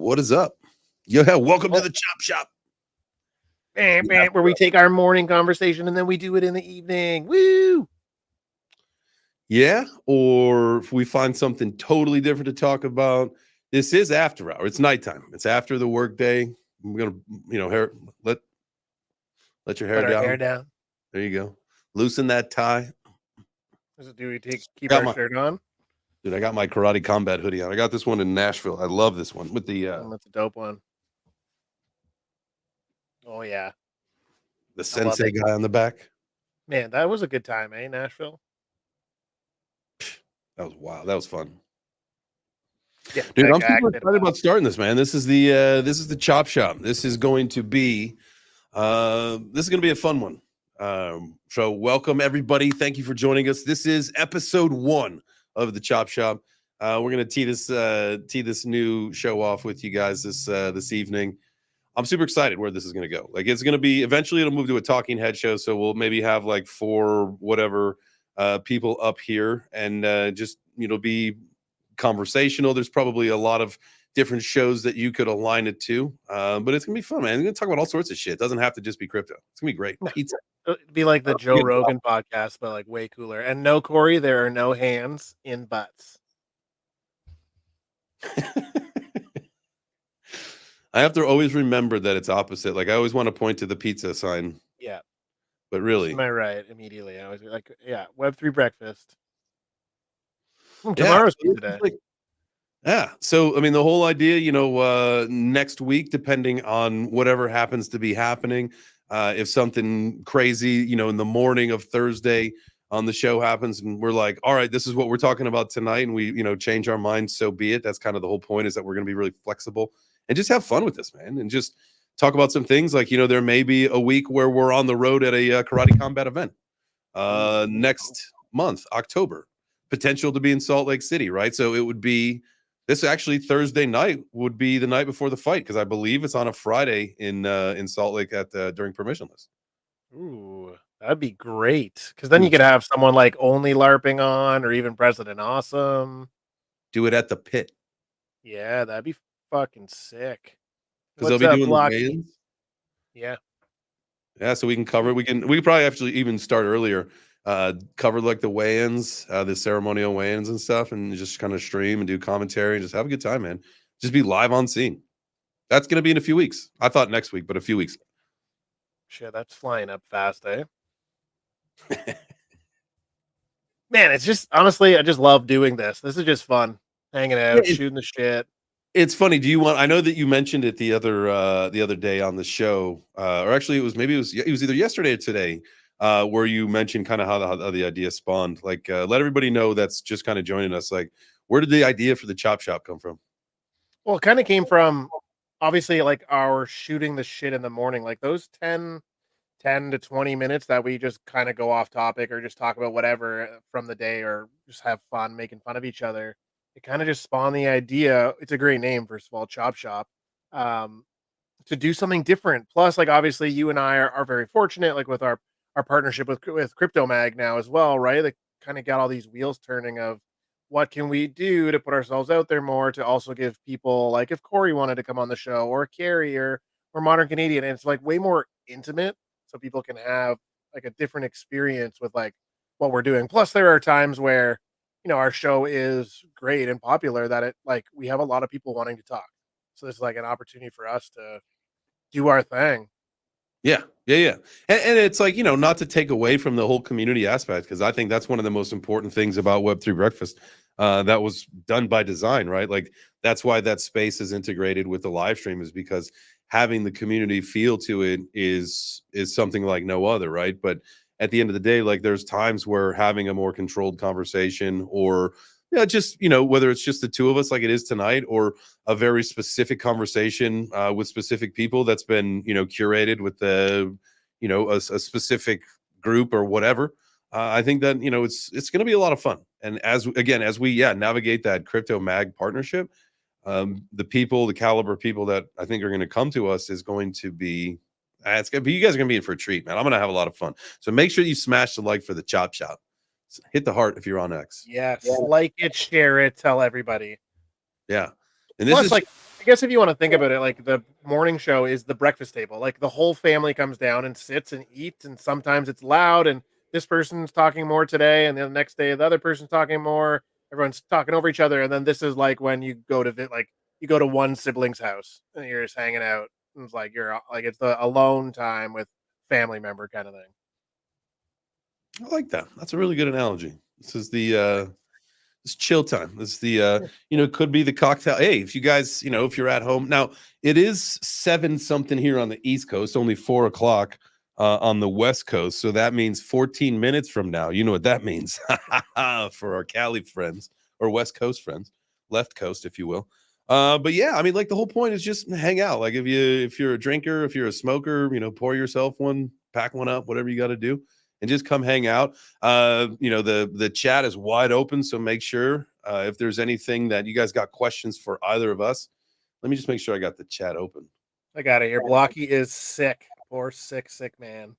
What is up? Yeah, welcome to the Chop Shop. Where we take our morning conversation and then we do it in the evening. Woo! Yeah, or if we find something totally different to talk about, this is after hour. It's nighttime. It's after the work day. We're gonna, let your hair down. Hair down. There you go. Loosen that tie. Do we keep our shirt on? Dude, I got my Karate Combat hoodie on. I got this one in Nashville. I love this one with the. That's a dope one. Oh yeah. The sensei guy on the back. Man, that was a good time, eh? Nashville. That was wild. That was fun. Yeah, dude, I'm super excited about starting this, man. This is the Chop Shop. This is going to be a fun one. So welcome everybody. Thank you for joining us. This is episode 1 of the Chop Shop. We're gonna tee this new show off with you guys this evening. I'm super excited where this is gonna go. Like, it's gonna be eventually it'll move to a talking head show. So we'll maybe have like 4 whatever people up here and just be conversational. There's probably a lot of different shows that you could align it to, but it's gonna be fun, man. We're gonna talk about all sorts of shit. It doesn't have to just be crypto. It's gonna be great. Pizza. It'd be like the Joe Rogan podcast, but like way cooler. And no, Corey, there are no hands in butts. I have to always remember that it's opposite. Like, I always want to point to the pizza sign. Yeah. But really. Am I right? Immediately. I was like, yeah, Web3 Breakfast. Tomorrow's today. Yeah. So, I mean, the whole idea, next week, depending on whatever happens to be happening, if something crazy, in the morning of Thursday on the show happens and we're like, all right, this is what we're talking about tonight, and we, change our minds, so be it. That's kind of the whole point, is that we're going to be really flexible and just have fun with this, man, and just talk about some things. Like, there may be a week where we're on the road at a Karate Combat event next month, October, potential to be in Salt Lake City, right? So it would be this actually Thursday night would be the night before the fight, because I believe it's on a Friday in Salt Lake at during permissionless. Ooh, that'd be great, because then you could have someone like Only LARPing on, or even President Awesome. Do it at the pit. Yeah, that'd be fucking sick. Because they'll be doing the weigh-ins. Yeah. Yeah, so we can cover it. We could probably actually even start earlier. Cover like the weigh-ins, the ceremonial weigh-ins and stuff, and just kind of stream and do commentary and just have a good time, man. Just be live on scene. That's gonna be in a few weeks. I thought next week, but a few weeks. Shit, that's flying up fast, eh? Man, it's just, honestly, I just love doing this. This is just fun. Hanging out, shooting the shit. It's funny. I know that you mentioned it the other day on the show, or actually it was either yesterday or today, where you mentioned kind of how the idea spawned. Like, let everybody know that's just kind of joining us. Like, where did the idea for the Chop Shop come from? Well, it kind of came from, obviously, like, our shooting the shit in the morning, like those 10 to 20 minutes that we just kind of go off topic or just talk about whatever from the day or just have fun making fun of each other. It kind of just spawned the idea. It's a great name, first of all, Chop Shop, to do something different. Plus, like, obviously you and I are very fortunate, like with our partnership with Crypto Mag now as well, right? They kind of got all these wheels turning of what can we do to put ourselves out there more, to also give people, like, if Corey wanted to come on the show, or Carrie, or Modern Canadian, and it's like way more intimate, so people can have like a different experience with like what we're doing. Plus, there are times where, our show is great and popular that we have a lot of people wanting to talk. So this is like an opportunity for us to do our thing. Yeah. And it's like, not to take away from the whole community aspect, because I think that's one of the most important things about Web3 Breakfast that was done by design, right? Like, that's why that space is integrated with the live stream, is because having the community feel to it is something like no other, right? But at the end of the day, like, there's times where having a more controlled conversation, or just, whether it's just the two of us like it is tonight, or a very specific conversation with specific people that's been, curated with the, a specific group or whatever. I think that, it's going to be a lot of fun. And as we navigate that Crypto Mag partnership, the caliber of people that I think are going to come to us is going to be, you guys are going to be in for a treat, man. I'm going to have a lot of fun. So make sure you smash the like for the Chop Shop. Hit the heart if you're on X. Yes, like it, share it, tell everybody. Yeah. And this plus, is like, guess if you want to think about it, like the morning show is the breakfast table. Like the whole family comes down and sits and eats, and sometimes it's loud, and this person's talking more today, and then the next day the other person's talking more. Everyone's talking over each other, and then this is like when you go to like you go to one sibling's house and you're just hanging out. And it's like you're like it's the alone time with family member kind of thing. I like that. That's a really good analogy. This is the it's chill time. This is the could be the cocktail. Hey, if you guys, if you're at home now, it is 7 something here on the East Coast, only 4 o'clock on the West Coast. So that means 14 minutes from now. You know what that means for our Cali friends or West Coast friends, left coast, if you will. But yeah, I mean, like the whole point is just hang out. Like if you're a drinker, if you're a smoker, pour yourself one, pack one up, whatever you got to do, and just come hang out. The chat is wide open, so make sure if there's anything that you guys got questions for either of us. Let me just make sure I got the chat open. I got it here. Blocky is sick. Poor sick man.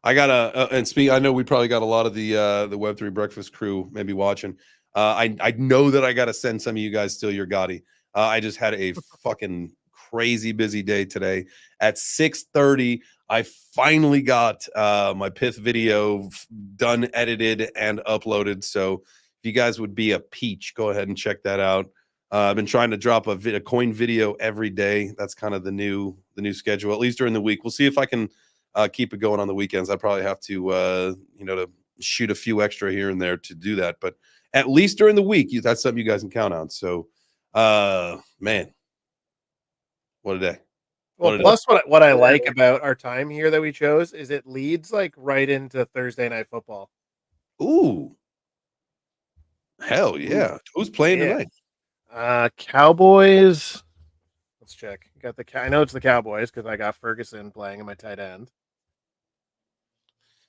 I got and speak. I know we probably got a lot of the Web3 Breakfast crew maybe watching. I know that I got to send some of you guys still your Gotti. I just had a fucking crazy busy day today. At 6:30, I finally got my Pith video done, edited, and uploaded. So if you guys would be a peach, go ahead and check that out. I've been trying to drop a coin video every day. That's kind of the new schedule, at least during the week. We'll see if I can keep it going on the weekends. I probably have to to shoot a few extra here and there to do that, but at least during the week, that's something you guys can count on. So, man, what a day. Well, plus what I like about our time here that we chose is it leads like right into Thursday night football. Ooh. Hell yeah. Ooh. Who's playing tonight? Cowboys. Let's check. Got I know it's the Cowboys because I got Ferguson playing in my tight end.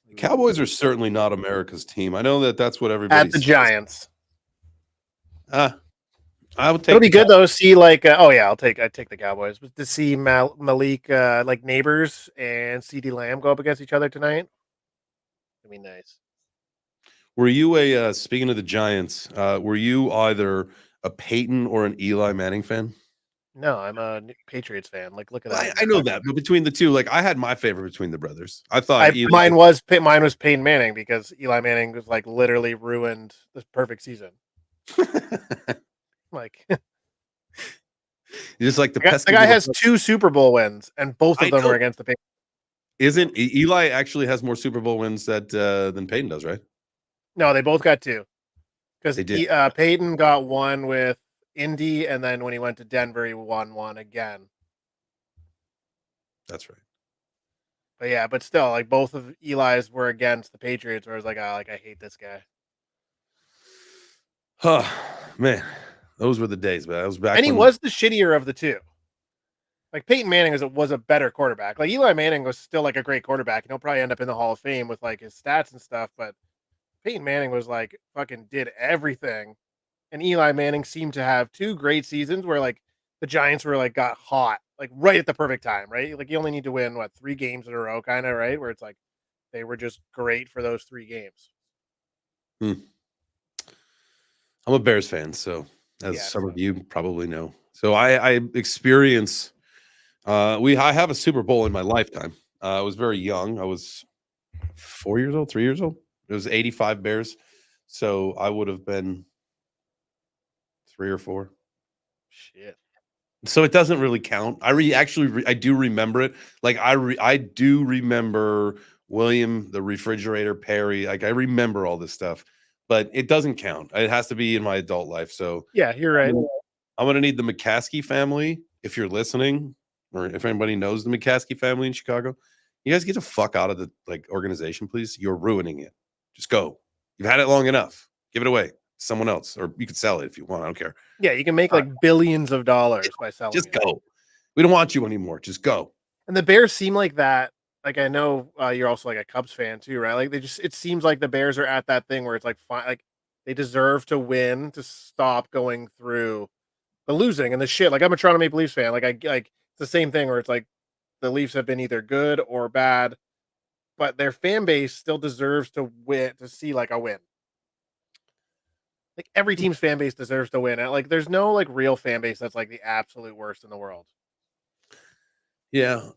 The Cowboys are certainly not America's team. I know that's what everybody at the says. Giants. I would take. It'll be good though. See, like, I'd take the Cowboys, but to see Malik, like Neighbors and CD Lamb go up against each other tonight, it'd be nice. Were you speaking of the Giants? Were you either a Peyton or an Eli Manning fan? No, I'm a Patriots fan. Like, look at that. I know that, but between the two, like, I had my favorite between the brothers. I thought mine was Peyton Manning because Eli Manning was like literally ruined the perfect season. Like, just like the guy has 2 Super Bowl wins, and both of them were against the Patriots. Isn't Eli actually has more Super Bowl wins than Peyton does, right? No, they both got 2. Because Peyton got 1 with Indy, and then when he went to Denver, he won 1 again. That's right. But yeah, but still, like both of Eli's were against the Patriots, where I was like, I hate this guy. Oh man, those were the days, man. I was back, and he was the shittier of the 2. Like Peyton Manning was a better quarterback. Like Eli Manning was still like a great quarterback, and he'll probably end up in the Hall of Fame with like his stats and stuff. But Peyton Manning was like fucking did everything, and Eli Manning seemed to have 2 great seasons where like the Giants were like got hot like right at the perfect time, right? Like you only need to win 3 games in a row, kind of, right? Where it's like they were just great for those 3 games. I'm a Bears fan, so as some of you probably know, so I experience. I have a Super Bowl in my lifetime. I was very young. I was 4 years old, 3 years old. It was 85 Bears, so I would have been 3 or 4. Shit. So it doesn't really count. I do remember it. Like I do remember William the Refrigerator Perry. Like I remember all this stuff, but it doesn't count. It has to be in my adult life. So yeah, you're right. I'm gonna need the McCaskey family if you're listening, or if anybody knows the McCaskey family in Chicago. You guys get the fuck out of the organization, please. You're ruining it. Just go. You've had it long enough. Give it away. Someone else, or you could sell it if you want. I don't care. Yeah, you can make like billions of dollars by selling. Just go. We don't want you anymore. Just go. And the Bears seem like that. Like I know you're also like a Cubs fan too, right? Like it seems like the Bears are at that thing where it's like fine, like they deserve to win to stop going through the losing and the shit. Like I'm a Toronto Maple Leafs fan. Like it's the same thing where it's like the Leafs have been either good or bad, but their fan base still deserves to win, to see like a win. Like every team's fan base deserves to win. Like there's no like real fan base that's like the absolute worst in the world. Yeah.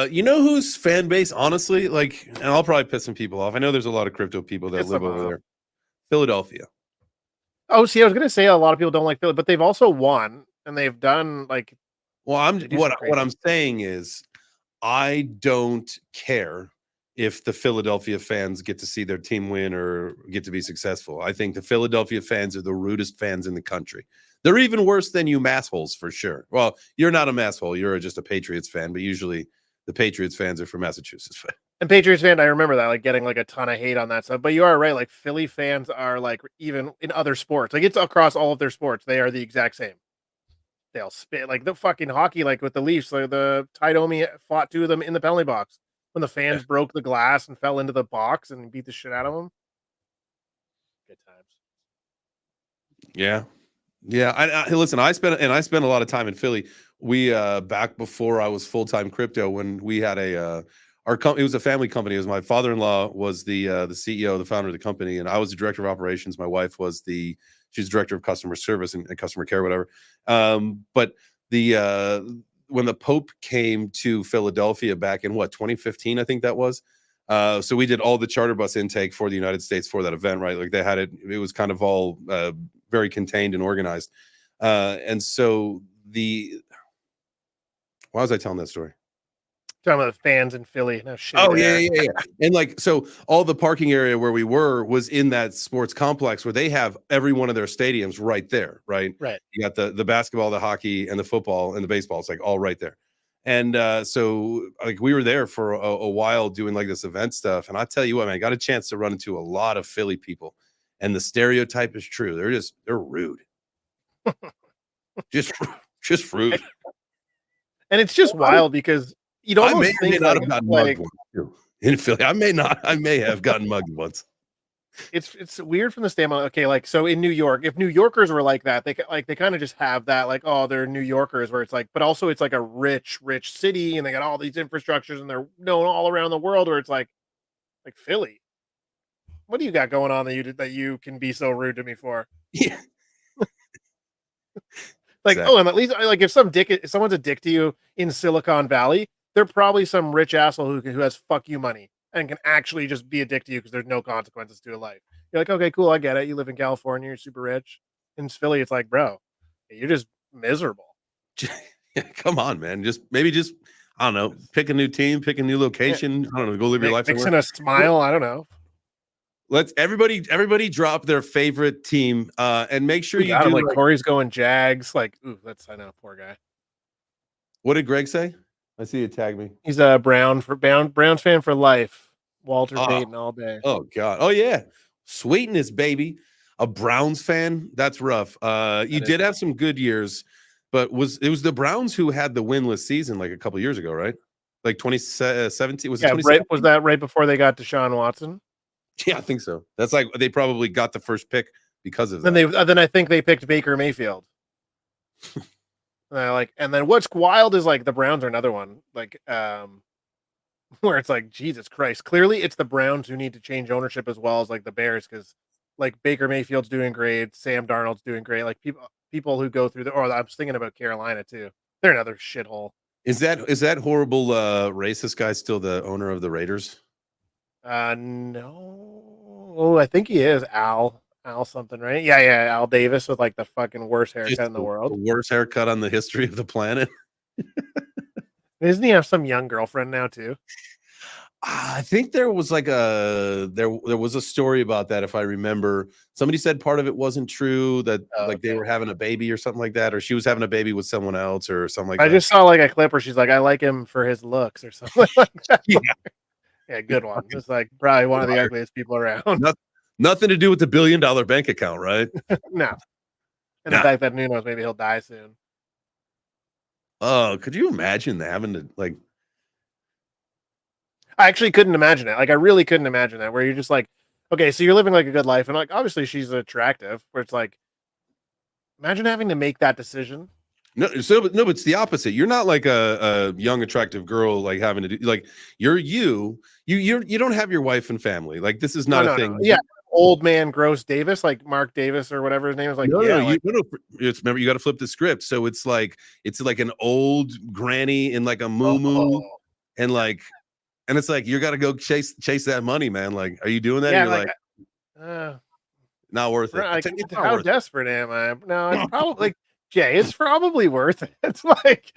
You know whose fan base, honestly, like, and I'll probably piss some people off. I know there's a lot of crypto people that Piss live them over off. there. Philadelphia. Oh, see, I was gonna say a lot of people don't like Philly, but they've also won and they've done like Well, they do some what crazy I'm saying is I don't care if the Philadelphia fans get to see their team win or get to be successful. I think the Philadelphia fans are the rudest fans in the country. They're even worse than you massholes for sure. Well, you're not a masshole. You're just a Patriots fan, but usually the Patriots fans are from Massachusetts. And Patriots fan, I remember that, like getting like a ton of hate on that stuff. But you are right, like Philly fans are like even in other sports, like it's across all of their sports, they are the exact same. They'll spit like the fucking hockey, like with the Leafs, like the Ty Domi fought two of them in the penalty box when the fans broke the glass and fell into the box and beat the shit out of them. Good times. Yeah. Yeah. I listen, I spent a lot of time in Philly. We back before I was full-time crypto, when we had our company, it was a family company. It was my father-in-law was the CEO, the founder of the company, and I was the director of operations. My wife was she's director of customer service and customer care, whatever. But when the Pope came to Philadelphia back in 2015, I think that was. So we did all the charter bus intake for the United States for that event, right? Like they had it was kind of all very contained and organized. And so why was I telling that story? Talking about the fans in Philly. No shit. Oh yeah. And like, so all the parking area where we were was in that sports complex where they have every one of their stadiums right there, right? Right. You got the basketball, the hockey, and the football and the baseball. It's like all right there. And so like we were there for a while doing like this event stuff. And I tell you what, man, I got a chance to run into a lot of Philly people. And the stereotype is true. They're rude. just rude. And it's just wild because you'd almost think not have gotten mugged once too. In Philly. I may have gotten mugged once. It's weird from the standpoint. Okay, like so in New York, if New Yorkers were like that, they kind of just have that like, oh, they're New Yorkers, where it's like, but also it's like a rich city, and they got all these infrastructures, and they're known all around the world. Where it's like Philly, what do you got going on that you can be so rude to me for? Yeah. Like, exactly. Oh, and at least like if someone's a dick to you in Silicon Valley, they're probably some rich asshole who has fuck you money and can actually just be a dick to you because there's no consequences to a life. You're like, okay, cool, I get it. You live in California, you're super rich. In Philly, it's like, bro, you're just miserable. Yeah, come on, man. Maybe I don't know, pick a new team, pick a new location. Yeah. I don't know, go live your life. Fixing a smile. I don't know. Let's everybody drop their favorite team and make sure you do. Like Corey's going Jags. Like, ooh, I know, poor guy. What did Greg say? I see you tag me. He's a Browns fan for life. Walter Payton all day. Oh God. Oh yeah. Sweetness, baby. A Browns fan. That's rough. You did have some good years, but it was the Browns who had the winless season like a couple years ago, right? Like 2017. Was it 2017? Was that right before they got Deshaun Watson? Yeah, I think so. That's like they probably got the first pick because of that. Then I think they picked Baker Mayfield. And then what's wild is like the Browns are another one, like where it's like, Jesus Christ, clearly it's the Browns who need to change ownership as well as like the Bears, because like Baker Mayfield's doing great, Sam Darnold's doing great, like people who go through I was thinking about Carolina too. They're another shithole. Is that horrible racist guy still the owner of the Raiders? No. Oh, I think he is Al something, right? Yeah, Al Davis with like the fucking worst haircut in the world. The worst haircut on the history of the planet. Doesn't he have some young girlfriend now too? I think there was like there was a story about that, if I remember. Somebody said part of it wasn't true, that they were having a baby or something like that, or she was having a baby with someone else or something like that. I just saw like a clip where she's like, I like him for his looks or something like that. Yeah, good one. It's like probably one of the ugliest people around. Nothing to do with the $1 billion bank account, right? No. And the fact that who knows, maybe he'll die soon. Oh, could you imagine having to like? I actually couldn't imagine it. Like, I really couldn't imagine that. Where you're just like, okay, so you're living like a good life, and like obviously she's attractive. Where it's like, imagine having to make that decision. No, but it's the opposite. You're not like a young attractive girl like having to do like you don't have your wife and family. Like this is not a thing. No. Yeah, old man Gross Davis, like Mark Davis or whatever his name is. Like, No, yeah, no, like, it's remember you got to flip the script. So it's like an old granny in like a moo oh, and like, and it's like you got to go chase that money, man. Like, are you doing that? And yeah, you're like, like, uh, not worth it. like, It's not how worth it. desperate am I? No, it's probably like Jay. It's probably worth it. It's like.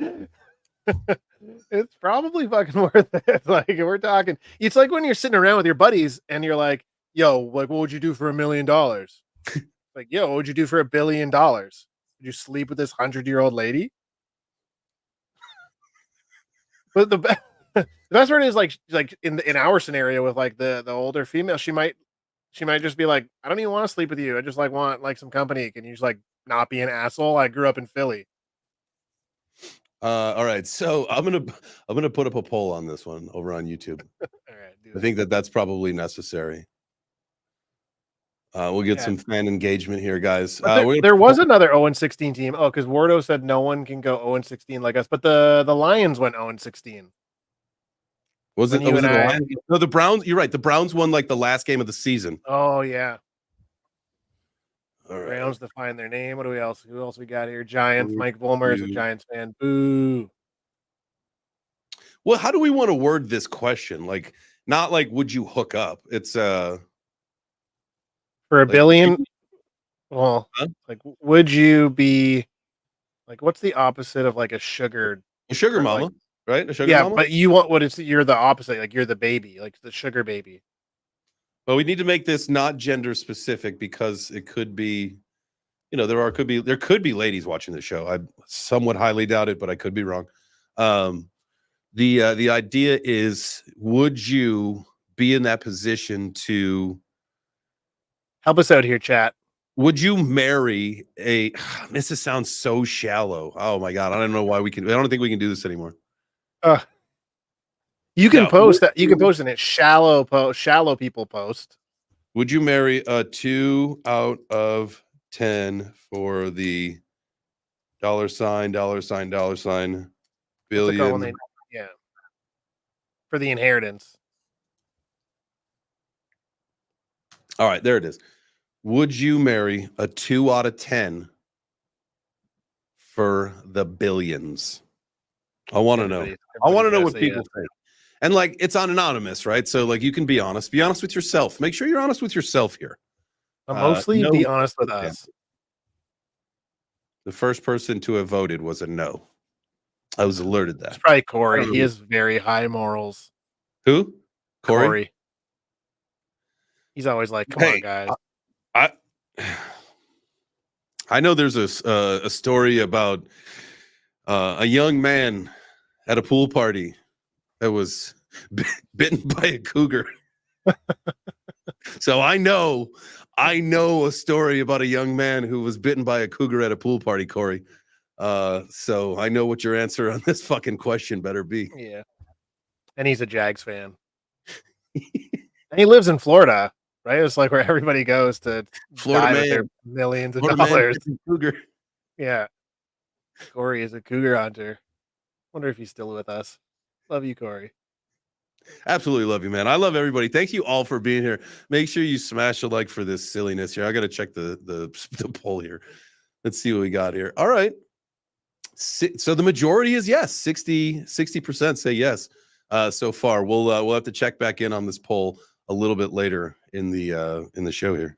It's probably fucking worth it. Like we're talking, it's like when you're sitting around with your buddies and you're like, "Yo, like, what would you do for $1 million?" Like, "Yo, what would you do for $1 billion? Would you sleep with this 100-year-old lady?" But the best part is like in our scenario with like the older female, she might just be like, "I don't even want to sleep with you. I just like want like some company. Can you just like not be an asshole? I grew up in Philly." All right, so I'm gonna put up a poll on this one over on YouTube. All right, do I it. think that's probably necessary. We'll get Yeah. some fan engagement here, guys. But there, We're there gonna was another 0-16 team. Oh, because Wardo said no one can go 0-16 like us, but the Lions went 0-16 was when it? you Was and it the I. Lions? No, the Browns. You're right. The Browns won like the last game of the season. Oh yeah, All right. Browns define their name. What do we else? Who else we got here? Giants. Would Mike Volmer is a you- Giants fan. Boo. Well, how do we want to word this question? Like, not like would you hook up? It's For a like would billion. you, Well, huh? like, would you be like? What's the opposite of like a sugar? A sugar Or like, mama, right? A sugar yeah, mama. but you want what it's you're the opposite. Like you're the baby, like the sugar baby. Well, we need to make this not gender specific because it could be, there could be ladies watching the show. I somewhat highly doubt it, but I could be wrong. Um, the idea is, would you be in that position to? Help us out here, chat. Would you marry a? This sounds so shallow. Oh my god, I don't know why we can. I don't think we can do this anymore. Uh, you can No, post that. You can post in it. Shallow people post. would you marry a 2 out of 10 for the $$, What's it called when billion? they? Yeah, for the inheritance. All right, there it is. Would you marry a 2 out of 10 for the billions? I want to know. I want to know what people think. And like, it's anonymous, right? So like, you can be honest. Be honest with yourself. Make sure you're honest with yourself here. Mostly No. be honest with us. The first person to have voted was a no. I was alerted that. It's probably Corey. He has very high morals. Who? Corey? He's always like, "Come on, guys." I know there's a story about a young man at a pool party that was bitten by a cougar. So I know a story about a young man who was bitten by a cougar at a pool party, Corey. So I know what your answer on this fucking question better be. Yeah, and he's a Jags fan, and he lives in Florida, right? It's like where everybody goes to Florida die man, with their millions of Florida dollars. man cougar. Yeah, Corey is a cougar hunter. Wonder if he's still with us. Love you, Corey. Absolutely love you, man. I love everybody. Thank you all for being here. Make sure you smash a like for this silliness here. I got to check the poll here. Let's see what we got here. All right. So the majority is yes. 60% say yes so far. We'll have to check back in on this poll a little bit later in the show here.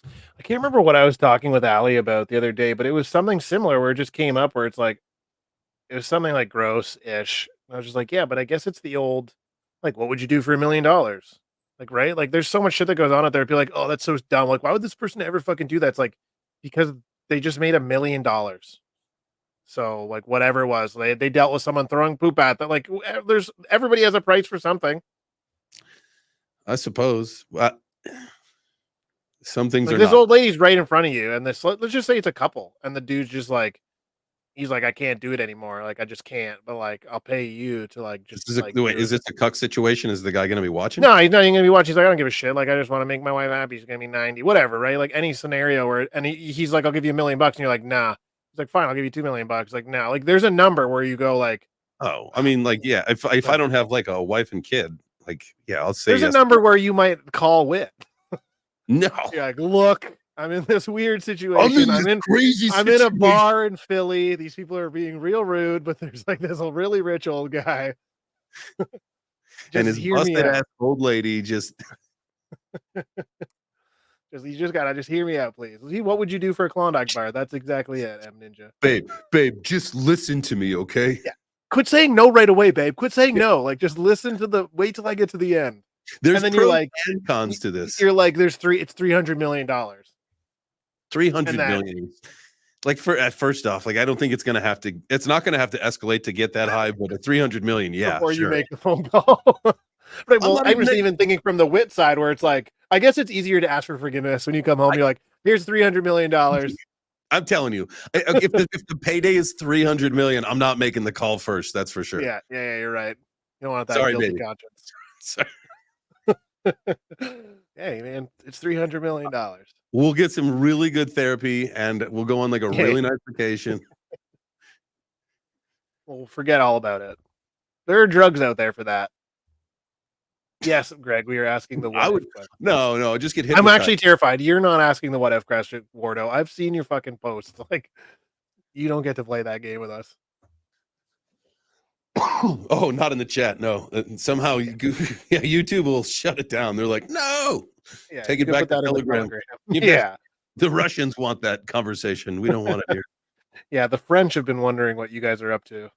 I can't remember what I was talking with Ali about the other day, but it was something similar where it just came up where it's like it was something like gross-ish. I was just like, yeah, but I guess it's the old, like, what would you do for $1 million? Like, right? Like, there's so much shit that goes on out there. Be like, oh, that's so dumb. Like, why would this person ever fucking do that? It's like because they just made $1 million. So, like, whatever it was, they dealt with someone throwing poop at that. Like, there's everybody has a price for something. I suppose. Some things Like, are this not. old lady's right in front of you, and this let's just say it's a couple, and the dude's just like, he's like, I can't do it anymore. Like, I just can't. But like, I'll pay you to like just like. Is this a cuck situation? Is the guy going to be watching? No, he's not even gonna be watching. He's like, I don't give a shit. Like, I just want to make my wife happy. He's gonna be 90, whatever, right? Like any scenario where, and he's like, I'll give you $1 million, and you're like, nah. He's like, fine, I'll give you $2 million. Like, nah. Like, there's a number where you go like, Oh, I mean, like, yeah. If I don't have like a wife and kid, like, yeah, I'll say there's yes. a number where you might call with. No. You're like, look, I'm in this weird I'm situation. in this crazy I'm in a situation. bar in Philly. These people are being real rude, but there's like this really rich old guy. And Just his hear me busted out. ass old lady just You just gotta just hear me out, please. What would you do for a Klondike bar? That's exactly it, M Ninja. babe, just listen to me, okay? Yeah. Quit saying no right away, babe. Quit saying Yeah. no. Like, just listen to wait till I get to the end. There's And then you're pros like, and cons to this. you're like, it's $300 million. And 300 that million. Like first off, like I don't think it's not gonna have to escalate to get that high, but at 300 million, yeah, before you sure. make the phone call. Right. I'm Well, not I was even even thinking from the wit side where it's like, I guess it's easier to ask for forgiveness when you come home. You're like, here's $300 million. I'm telling you, if the payday is 300 million, I'm not making the call first. That's for sure. Yeah, you're right. You don't want that Sorry, guilty baby. conscience. Sorry. Hey, man, it's $300 million. We'll get some really good therapy and we'll go on like a Hey, really nice vacation. well, forget all about it. There are drugs out there for that. Yes, Greg, we are asking the I what would if question. no, just get I'm hypnotized. actually terrified. You're not asking the what if question, Wardo. I've seen your fucking posts. Like, you don't get to play that game with us. Oh, not in the chat. No, somehow yeah, YouTube will shut it down. They're like, no, Yeah, take you it can back put to that in the Telegram. Telegram. You bet. Yeah. The Russians want that conversation. We don't want it here. Yeah, the French have been wondering what you guys are up to.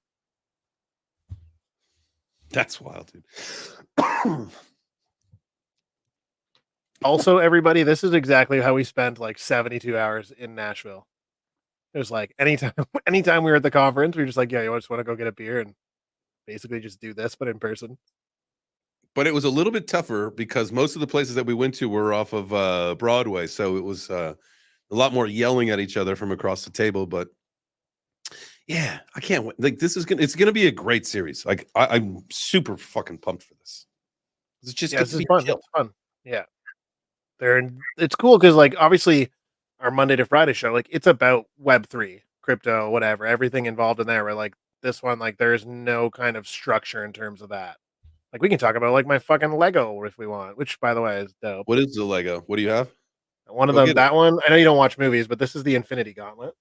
That's wild, dude. Also, everybody, this is exactly how we spent like 72 hours in Nashville. It was like anytime we were at the conference, we were just like, yeah, you just want to go get a beer and basically just do this, but in person. But it was a little bit tougher because most of the places that we went to were off of Broadway, so it was a lot more yelling at each other from across the table. But yeah, I can't wait. Like it's gonna be a great series. Like I'm super fucking pumped for this. It's just Yeah, gets this to is be fun. chill. It's fun. Yeah. It's cool because like obviously our Monday to Friday show, like it's about Web3, crypto, whatever, everything involved in there. Where like this one, like there's no kind of structure in terms of that. Like we can talk about like my fucking Lego if we want, which by the way is dope. What is the Lego? What do you have? One of Go them, get it. that one, I know you don't watch movies, but this is the Infinity Gauntlet.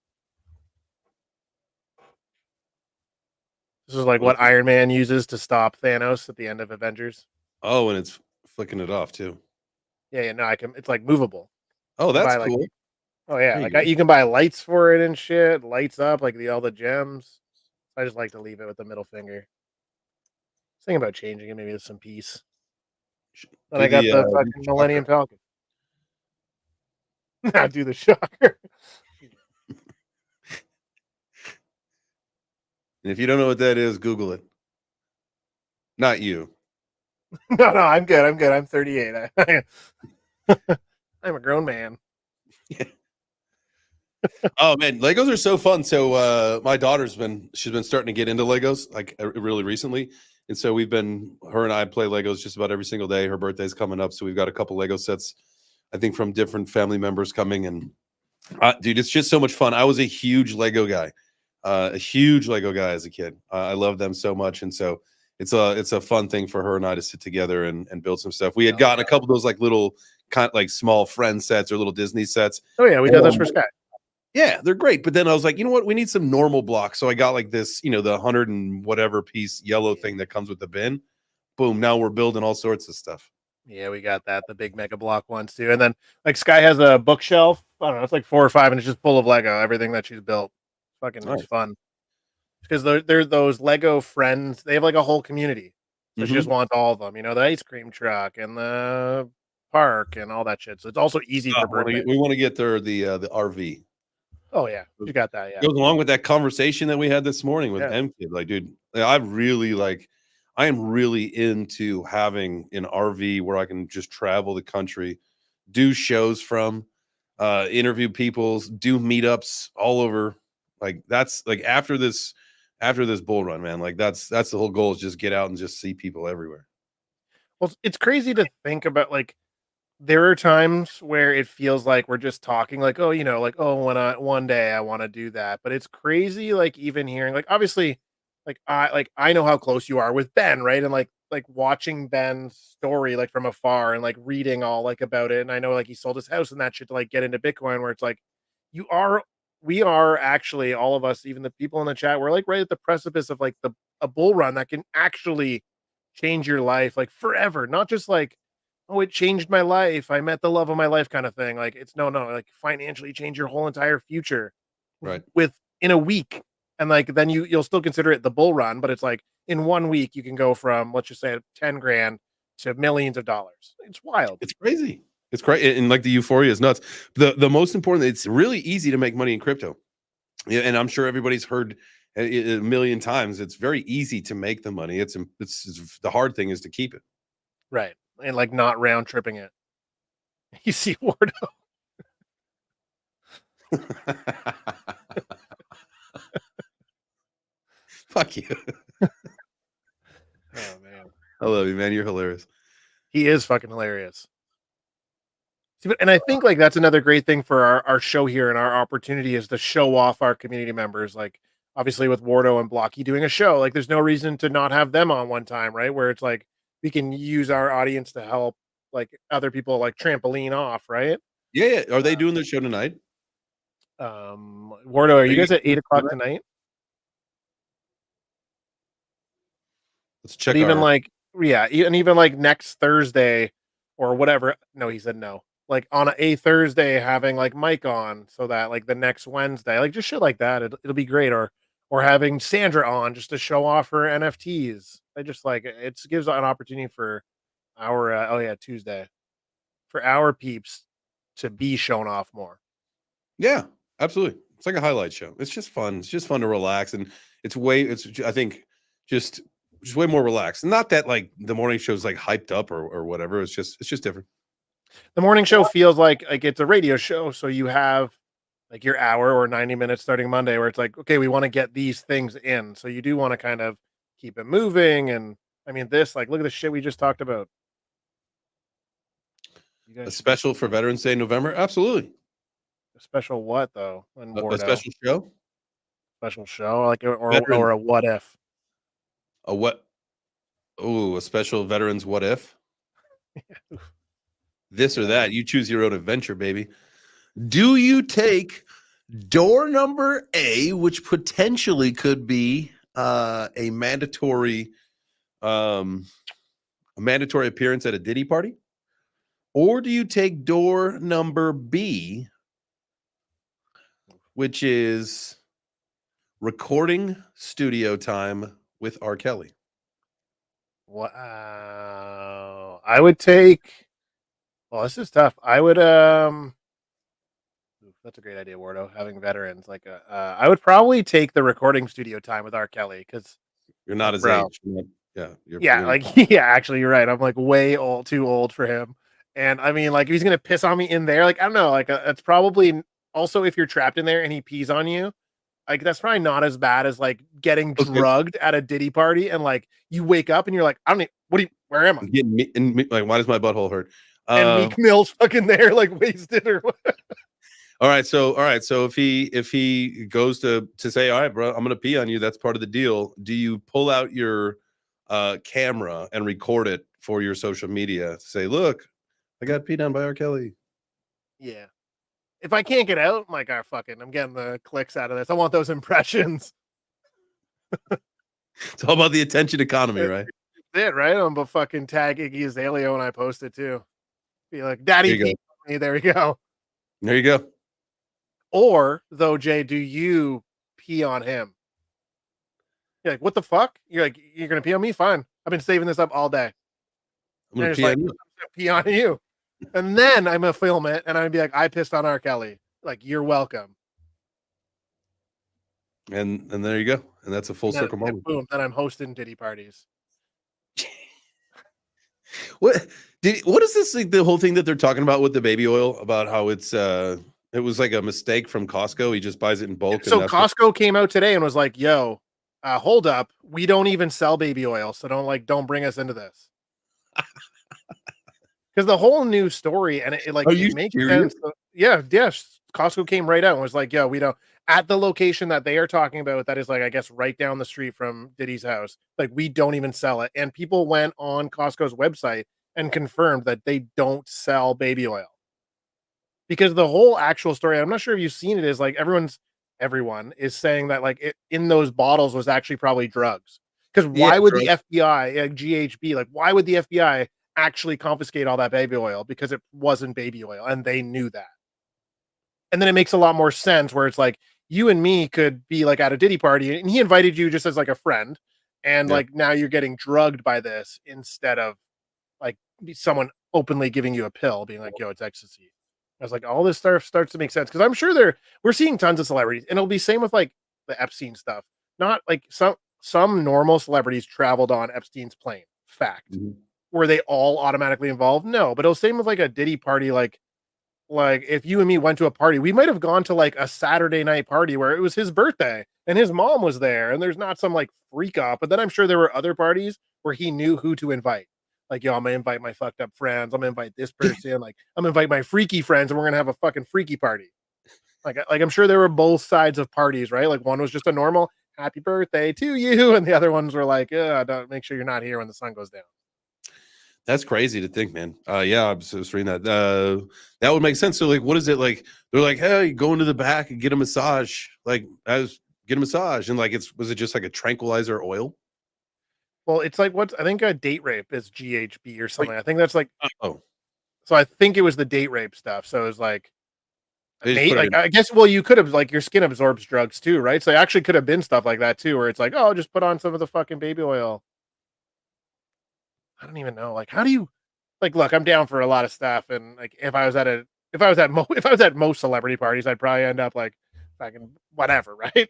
This is like What what is it? Iron Man uses to stop Thanos at the end of Avengers. Oh, and it's flicking it off too. Yeah, no, I can. It's like movable. Oh, You can that's buy like, cool. oh yeah, There like you go. you can buy lights for it and shit. Lights up like all the gems. I just like to leave it with the middle finger. Thinking about changing it, maybe with some peace. Then Do I got the the fucking shocker. Millennium Falcon. Now do the shocker. And if you don't know what that is, Google it. Not you. No, I'm good. I'm good. I'm 38. I'm a grown man. Oh man, Legos are so fun. So my she's been starting to get into Legos like really recently. And so her and I play Legos just about every single day. Her birthday's coming up, so we've got a couple Lego sets, I think, from different family members coming. And dude, it's just so much fun. I was a huge Lego guy, as a kid. I love them so much, and so it's a fun thing for her and I to sit together and build some stuff. We had gotten a couple of those like little kind of like small friend sets or little Disney sets. Oh yeah, we did those for Sky. Yeah, they're great. But then I was like, you know what? We need some normal blocks. So I got like this, the 100 and whatever piece yellow thing that comes with the bin. Boom. Now we're building all sorts of stuff. Yeah, we got that, the big mega block ones too. And then like Sky has a bookshelf. I don't know, it's like 4 or 5, and it's just full of Lego, everything that she's built. Fucking it's Nice. fun. Because they're those Lego friends. They have like a whole community. So she just wants all of them, the ice cream truck and the park and all that shit. So it's also easy for birthday. We want to get there the RV. Oh yeah, you got that. Yeah, Goes along with that conversation that we had this morning with Yeah. M Kid. Like, dude, I am really into having an RV where I can just travel the country, do shows from, interview people, do meetups all over. Like that's like after this bull run, man. Like that's the whole goal is just get out and just see people everywhere. Well, it's crazy to think about. Like, there are times where it feels like we're just talking, like, oh, like, oh, one day I want to do that. But it's crazy, like even hearing, like, obviously, like I know how close you are with Ben, right? And like like watching Ben's story like from afar and like reading all like about it. And I know like he sold his house and that shit to like get into Bitcoin, where it's like you are we are actually all of us, even the people in the chat, we're like right at the precipice of like a bull run that can actually change your life like forever. Not just like, oh, it changed my life, I met the love of my life kind of thing. Like it's no, like financially change your whole entire future Right. with in a week. And like then you'll still consider it the bull run, but it's like in 1 week you can go from, let's just say, 10 grand to millions of dollars. It's wild. It's crazy. It's crazy. And like the euphoria is nuts. The most important, it's really easy to make money in crypto. Yeah, and I'm sure everybody's heard a million times. It's very easy to make the money. It's the hard thing is to keep it. Right. And like not round tripping it. You see Wardo. Fuck you. Oh man. I love you, man. You're hilarious. He is fucking hilarious. And I think like that's another great thing for our show here, and our opportunity is to show off our community members. Like obviously with Wardo and Blocky doing a show, like there's no reason to not have them on one time, right? Where it's like we can use our audience to help like other people like trampoline off, right? Yeah. Are they doing the show tonight? Wardo, are you guys at 8 o'clock tonight? Let's check. But even like, yeah, and even like next Thursday or whatever. No, he said no. Like on a Thursday, having like Mike on, so that like the next Wednesday, like just shit like that, it'll be great. Or having Sandra on just to show off her NFTs. I just like it gives an opportunity for our Tuesday, for our peeps to be shown off more. Yeah, absolutely. It's like a highlight show. It's just fun. It's just fun to relax, and it's I think just way more relaxed. Not that like the morning show's like hyped up or whatever. It's just different. The morning show feels like it's a radio show, so you have like your hour or 90 minutes starting Monday where it's like, okay, we want to get these things in. So you do want to kind of keep it moving. And I mean, this, like, look at the shit we just talked about. You guys A special for Veterans Day in November? Absolutely. A special what though? A special show? Special show? Like or a what if? A what? Oh, a special veterans what if? This or that. You choose your own adventure, baby. Do you take door number A, which potentially could be a mandatory appearance at a Diddy party? Or do you take door number B, which is recording studio time with R. Kelly? Wow. I would take, well, this is tough. I would that's a great idea, Wardo. Having veterans like I would probably take the recording studio time with R. Kelly because you're not his age. Actually, you're right. I'm like way too old for him. And I mean, like, if he's gonna piss on me in there, like I don't know, like it's probably also if you're trapped in there and he pees on you, like that's probably not as bad as like getting drugged at a Diddy party and like you wake up and you're like, I don't need, where am I? Like, why does my butthole hurt? And Meek Mill's fucking there, like wasted or what? All right, so if he goes to say, all right, bro, I'm gonna pee on you, that's part of the deal. Do you pull out your camera and record it for your social media? Say, look, I got peed on by R. Kelly. Yeah. If I can't get out, I'm like, I'm getting the clicks out of this. I want those impressions. It's all about the attention economy, right? That's it, right? I'm gonna fucking tag Iggy Azalea when I post it too. Be like, Daddy peed on me. There we go. There you go. Or though, Jay, do you pee on him? You're like, what the fuck? You're like, you're gonna pee on me? Fine. I've been saving this up all day. I'm gonna pee on you. And then I'm gonna film it and I'm gonna be like, I pissed on R. Kelly. Like, you're welcome. And there you go. And that's a full circle moment. Boom. Then I'm hosting Diddy parties. What is this, like, the whole thing that they're talking about with the baby oil, about how it was like a mistake from Costco. He just buys it in bulk. So Costco came out today and was like, yo, hold up. We don't even sell baby oil. So don't bring us into this. Because the whole news story and it makes sense. Yeah. Costco came right out and was like, yo, we don't. at the location that they are talking about, that is like, I guess, right down the street from Diddy's house. Like, we don't even sell it. And people went on Costco's website and confirmed that they don't sell baby oil. Because the whole actual story, I'm not sure if you've seen it, is like everyone is saying that like it in those bottles was actually probably drugs. Because Yeah, why would the drugs. FBI, like GHB, like why would the FBI actually confiscate all that baby oil? Because it wasn't baby oil, and they knew that. And then it makes a lot more sense where it's like you and me could be like at a Diddy party, and he invited you just as like a friend, and Yeah. like now you're getting drugged by this instead of like someone openly giving you a pill, being like, "Yo, it's ecstasy." I was like, all this stuff starts to make sense because I'm sure we're seeing tons of celebrities, and it'll be same with like the Epstein stuff. Not like some normal celebrities traveled on Epstein's plane. Fact. Mhm. Were they all automatically involved? No, but it was same with like a Diddy party. Like if you and me went to a party, we might have gone to like a Saturday night party where it was his birthday and his mom was there, and there's not some like freak off. But then I'm sure there were other parties where he knew who to invite. Like, yo, I'm gonna invite my fucked up friends. I'm gonna invite this person. Like, I'm gonna invite my freaky friends, and we're gonna have a fucking freaky party. Like I'm sure there were both sides of parties, right? Like one was just a normal happy birthday to you, and the other ones were like, don't make sure you're not here when the sun goes down. That's crazy to think, man. Yeah, I was reading that. That would make sense. So, like, what is it like? They're like, hey, go into the back and get a massage. Like, get a massage, and like, was it just like a tranquilizer oil? Well, it's like what's I think a date rape is GHB or Like, something. I think that's like oh, so. I think it was the date rape stuff. So it was like they just put it like in. I guess well you could have like your skin absorbs drugs too, right? So it actually could have been stuff like that too, where it's like, oh, just put on some of the fucking baby oil. I don't even know. Like, how do you like? Look, I'm down for a lot of stuff, and like if I was at most celebrity parties, I'd probably end up like fucking whatever, right?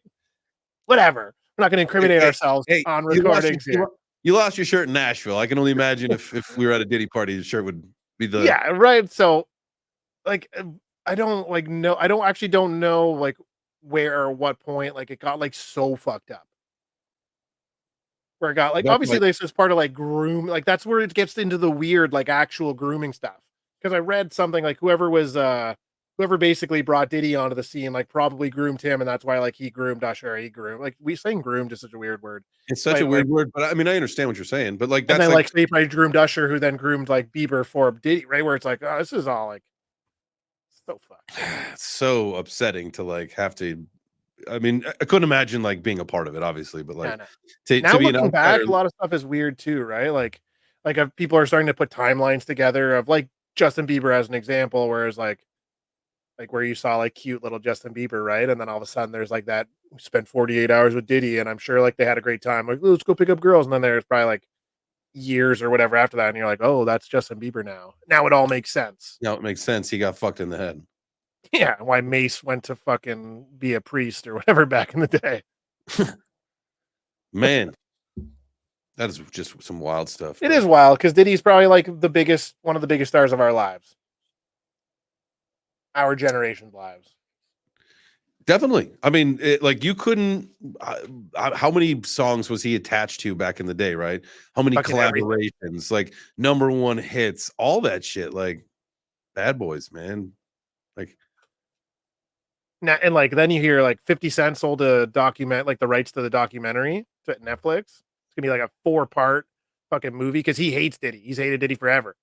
Whatever. We're not going to Hey, incriminate hey, ourselves hey, on you lost your recordings here. you lost your shirt in Nashville. I can only imagine if we were at a Diddy party, the shirt would be the. Yeah, right. So like, I don't like know. I don't actually don't know like where or what point like it got like so fucked up. Where it got like That's obviously like this is part of like like that's where it gets into the weird like actual grooming stuff. Because I read something like whoever basically brought Diddy onto the scene like probably groomed him, and that's why like he groomed Usher. He groomed like we saying groomed is such a weird word. it's such a Like weird word, but I mean, I understand what you're saying. But like, and that's then like like they probably groomed Usher, who then groomed like Bieber for Diddy, right? Where it's like, oh, this is all like so fucked. it's so upsetting to like have to. I mean, I couldn't imagine like being a part of it, obviously, but Yeah, like no. to Now be an looking back, outsider. a lot of stuff is weird too, right? People are starting to put timelines together of like Justin Bieber as an example, whereas like where you saw like cute little Justin Bieber, right? And then all of a sudden there's like that spent 48 hours with Diddy, and I'm sure like they had a great time. Like, let's go pick up girls. And then there's probably like years or whatever after that, and you're like, oh, that's Justin Bieber now. Now it all makes sense. Now it makes sense. He got fucked in the head. Yeah, why Mace went to fucking be a priest or whatever back in the day. Man, that is just some wild stuff, It bro. is wild because Diddy's probably like one of the biggest stars of our generation's lives. Definitely. I mean, like you couldn't. How many songs was he attached to back in the day? Right? How many Fucking everything. collaborations? Like number one hits, all that shit. Like Bad Boys, man. Like Now, and like then you hear like 50 Cent sold a document like the rights to the documentary to Netflix. It's gonna be like a 4-part fucking movie because he hates Diddy. He's hated Diddy forever.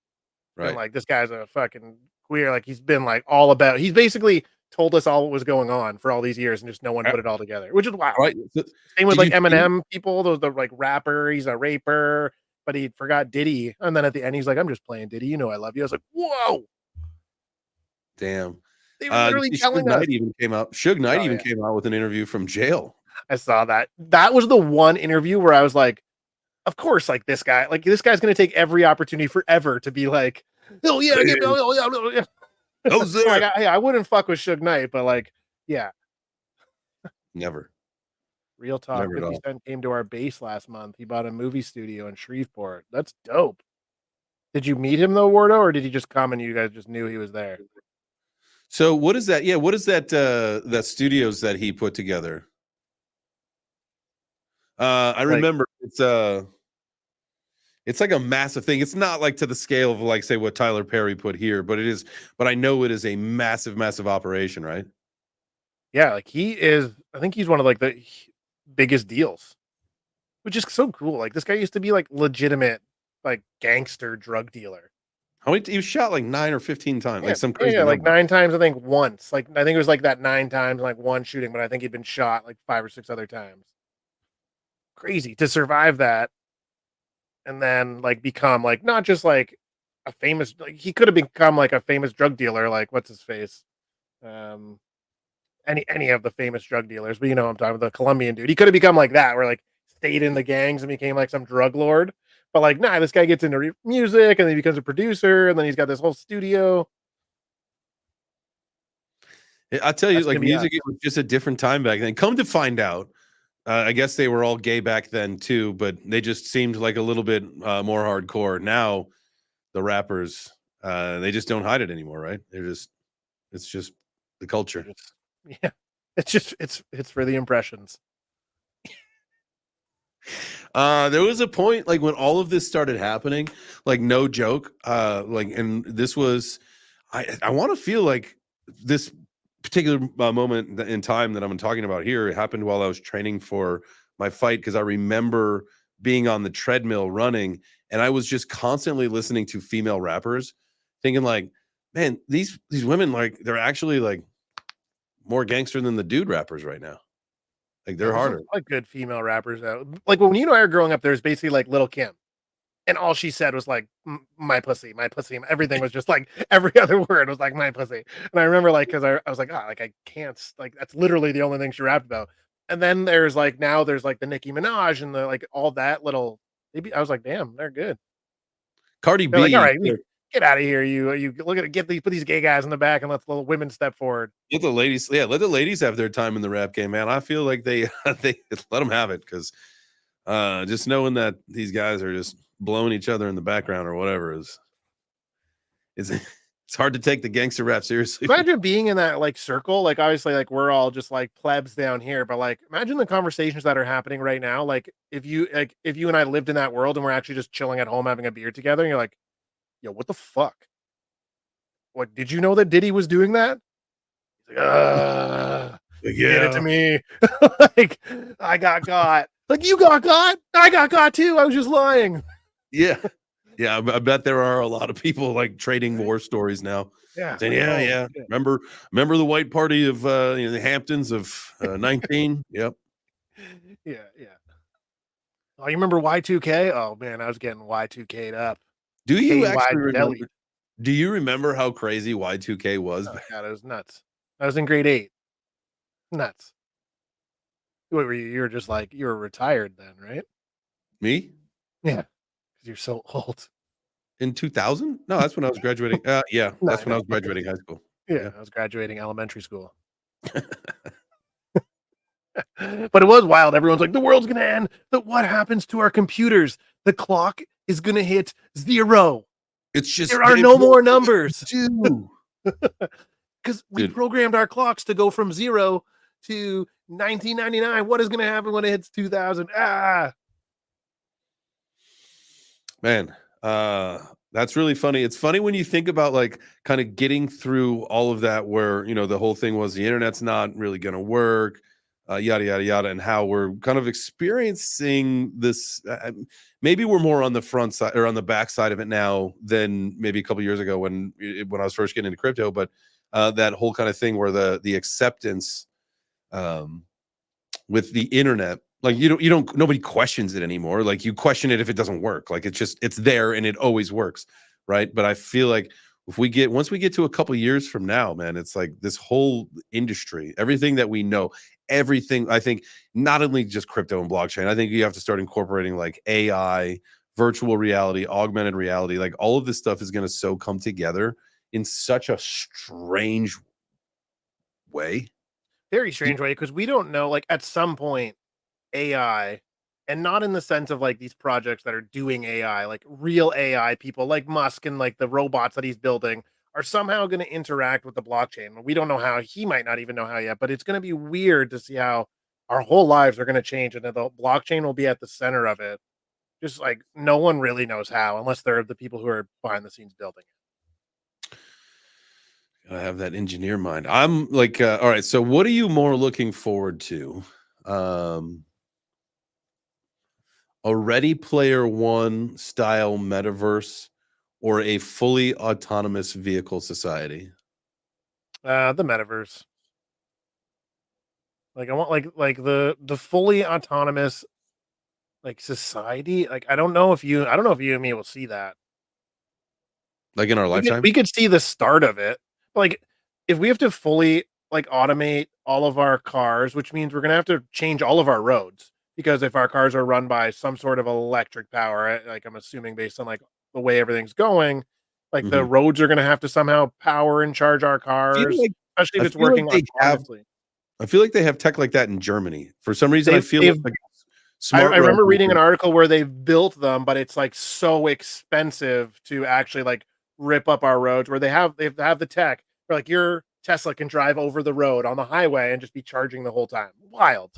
And right. like this guy's a fucking queer. Like he's been like all about. He's basically told us all what was going on for all these years, and just no one Uh, put it all together, which is All wild. right. So, Same with did like you see? Eminem people, those the like rapper. He's a raper, but he forgot Diddy, and then at the end he's like, "I'm just playing Diddy. You know I love you." I was like, "Whoa!" Damn. They were You literally see, Suge telling us. Knight even came out. Suge Knight Oh even yeah, came out with an interview from jail. I saw that. That was the one interview where I was like, "Of course, like this guy's gonna take every opportunity forever to be like, oh yeah, give me, oh yeah, oh, yeah." I was there. Like I wouldn't fuck with Suge Knight, but like, yeah, Never. real talk. Never at 50 all. Cent came to our base last month. He bought a movie studio in Shreveport. That's dope. Did you meet him though, Wardo, or did he just come and you guys just knew he was there? So what is that? Yeah, what is that that studios that he put together? I Like, remember it's like a massive thing. It's not like to the scale of like say what Tyler Perry put here, but it is, but I know it is a massive, massive operation, right? Yeah, like he is. I think he's one of like the biggest deals, which is so cool. Like this guy used to be like legitimate, like gangster drug dealer. How many? He was shot like 9 or 15 times, Yeah, like some yeah, crazy yeah, like number. 9 times, I think once. Like I think it was like that 9 times, like one shooting, but I think he'd been shot like 5 or 6 other times. Crazy to survive that and then like become like not just like a famous like he could have become like a famous drug dealer, like what's his face? Um any of the famous drug dealers, but you know what I'm talking about, the Colombian dude. He could have become like that, where like stayed in the gangs and became like some drug lord. But like, nah, this guy gets into music and then he becomes a producer and then he's got this whole studio. I tell you, That's like gonna be us. music, it was just a different time back then. Come to find out, I guess they were all gay back then too, but they just seemed like a little bit more hardcore. Now the rappers, they just don't hide it anymore, right? It's just the They're culture. just yeah. It's just it's for the impressions. There was a point like when all of this started happening, like no joke, like, and this was, I want to feel like this particular moment in time that I'm talking about here, it happened while I was training for my fight, because I remember being on the treadmill running, and I was just constantly listening to female rappers, thinking like, man, these women, like, they're actually like more gangster than the dude rappers right now. Like, Yeah, they're there's a harder. lot of good female rappers out. Like when you and I were growing up, there's basically like Little Kim. And all she said was like, my pussy, my pussy." Everything was just like every other word was like "my pussy." And I remember like because I was like, "Ah, like I can't like that's literally the only thing she rapped about." And then there's like now there's like the Nicki Minaj and the like all that little. Maybe I was like, "Damn, they're good." Cardi They're like, "All B. right, get out of here, you look at get these put these gay guys in the back and let the little women step forward." Let the ladies, yeah, let the ladies have their time in the rap game, man. I feel like they they let them have it, because just knowing that these guys are just blowing each other in the background or whatever is it's hard to take the gangster rap seriously. Imagine being in that like circle. Like obviously, like we're all just like plebs down here, but like imagine the conversations that are happening right now. Like if you and I lived in that world and we're actually just chilling at home having a beer together, and you're like, "Yo, what the fuck? What did you know that Diddy was doing that?" He's like, did it to Yeah, me. Like I got. Like you got got. I got got too. I was just lying. yeah, yeah. I bet there are a lot of people like trading Right? war stories now, Yeah. saying, Like "Yeah, oh yeah, shit. remember the white party of the Hamptons of 19? Yep." Yeah, yeah. Oh, you remember Y2K? Oh man, I was getting Y2K'd up. Do you KY actually deli. remember? Do you remember how crazy Y2K was? Oh god, it was nuts. I was in grade 8. Nuts. What were you? You were just like you were retired then, right? Me? Yeah, because 'cause you're so old. In 2000? No, that's when I was graduating. Yeah, No, that's I when I know. was graduating high school. Yeah, Yeah. I was graduating elementary school. But it was wild. Everyone's like, "The world's gonna end. But what happens to our computers? The clock is gonna hit 0. It's just There are they no what more are we numbers." gonna do? Because we Dude, programmed our clocks to go from 0 to 1999. What is gonna happen when it hits 2000? Ah. man, that's really funny. It's funny when you think about like kind of getting through all of that where, the whole thing was the internet's not really gonna work, yada yada yada, and how we're kind of experiencing this. Maybe we're more on the front side or on the back side of it now than maybe a couple years ago when I was first getting into crypto, but that whole kind of thing where the acceptance um with the internet, like you don't nobody questions it anymore. Like you question it if it doesn't work, like it's there and it always works, right? But I feel like if once we get to a couple years from now, man, it's like this whole industry, everything that we know, everything, I think, not only just crypto and blockchain, I think you have to start incorporating like AI, virtual reality, augmented reality, like all of this stuff is going to so come together in such a strange way. Very strange way because we don't know, like, at some point, AI, and not in the sense of, like, these projects that are doing AI, like, real AI people like Musk and, like, the robots that he's building are somehow gonna interact with the blockchain. We don't know how, he might not even know how yet, but it's gonna be weird to see how our whole lives are gonna change, and that the blockchain will be at the center of it. Just, like, no one really knows how unless they're the people who are behind the scenes building it. I have that engineer mind. I'm like, all right. So, what are you more looking forward to? Um, a Ready Player One style metaverse or a fully autonomous vehicle society? The metaverse. Like I want the fully autonomous like society. Like I don't know if you and me will see that. Like in our We could lifetime? we could see the start of it. Like, if we have to fully, like, automate all of our cars, which means we're gonna have to change all of our roads, because if our cars are run by some sort of electric power, like, I'm assuming based on, like, the way everything's going, like, the Mhm. roads are gonna have to somehow power and charge our Feel cars, like especially I if it's feel like working they have autonomously. I feel like they have tech like that in Germany. For some reason, I feel They've like I smart roads remember in reading an Germany. article where they've built them, but it's, like, so expensive to actually, like, rip up our roads, where they have the tech where, like, your Tesla can drive over the road on the highway and just be charging the whole time. Wild.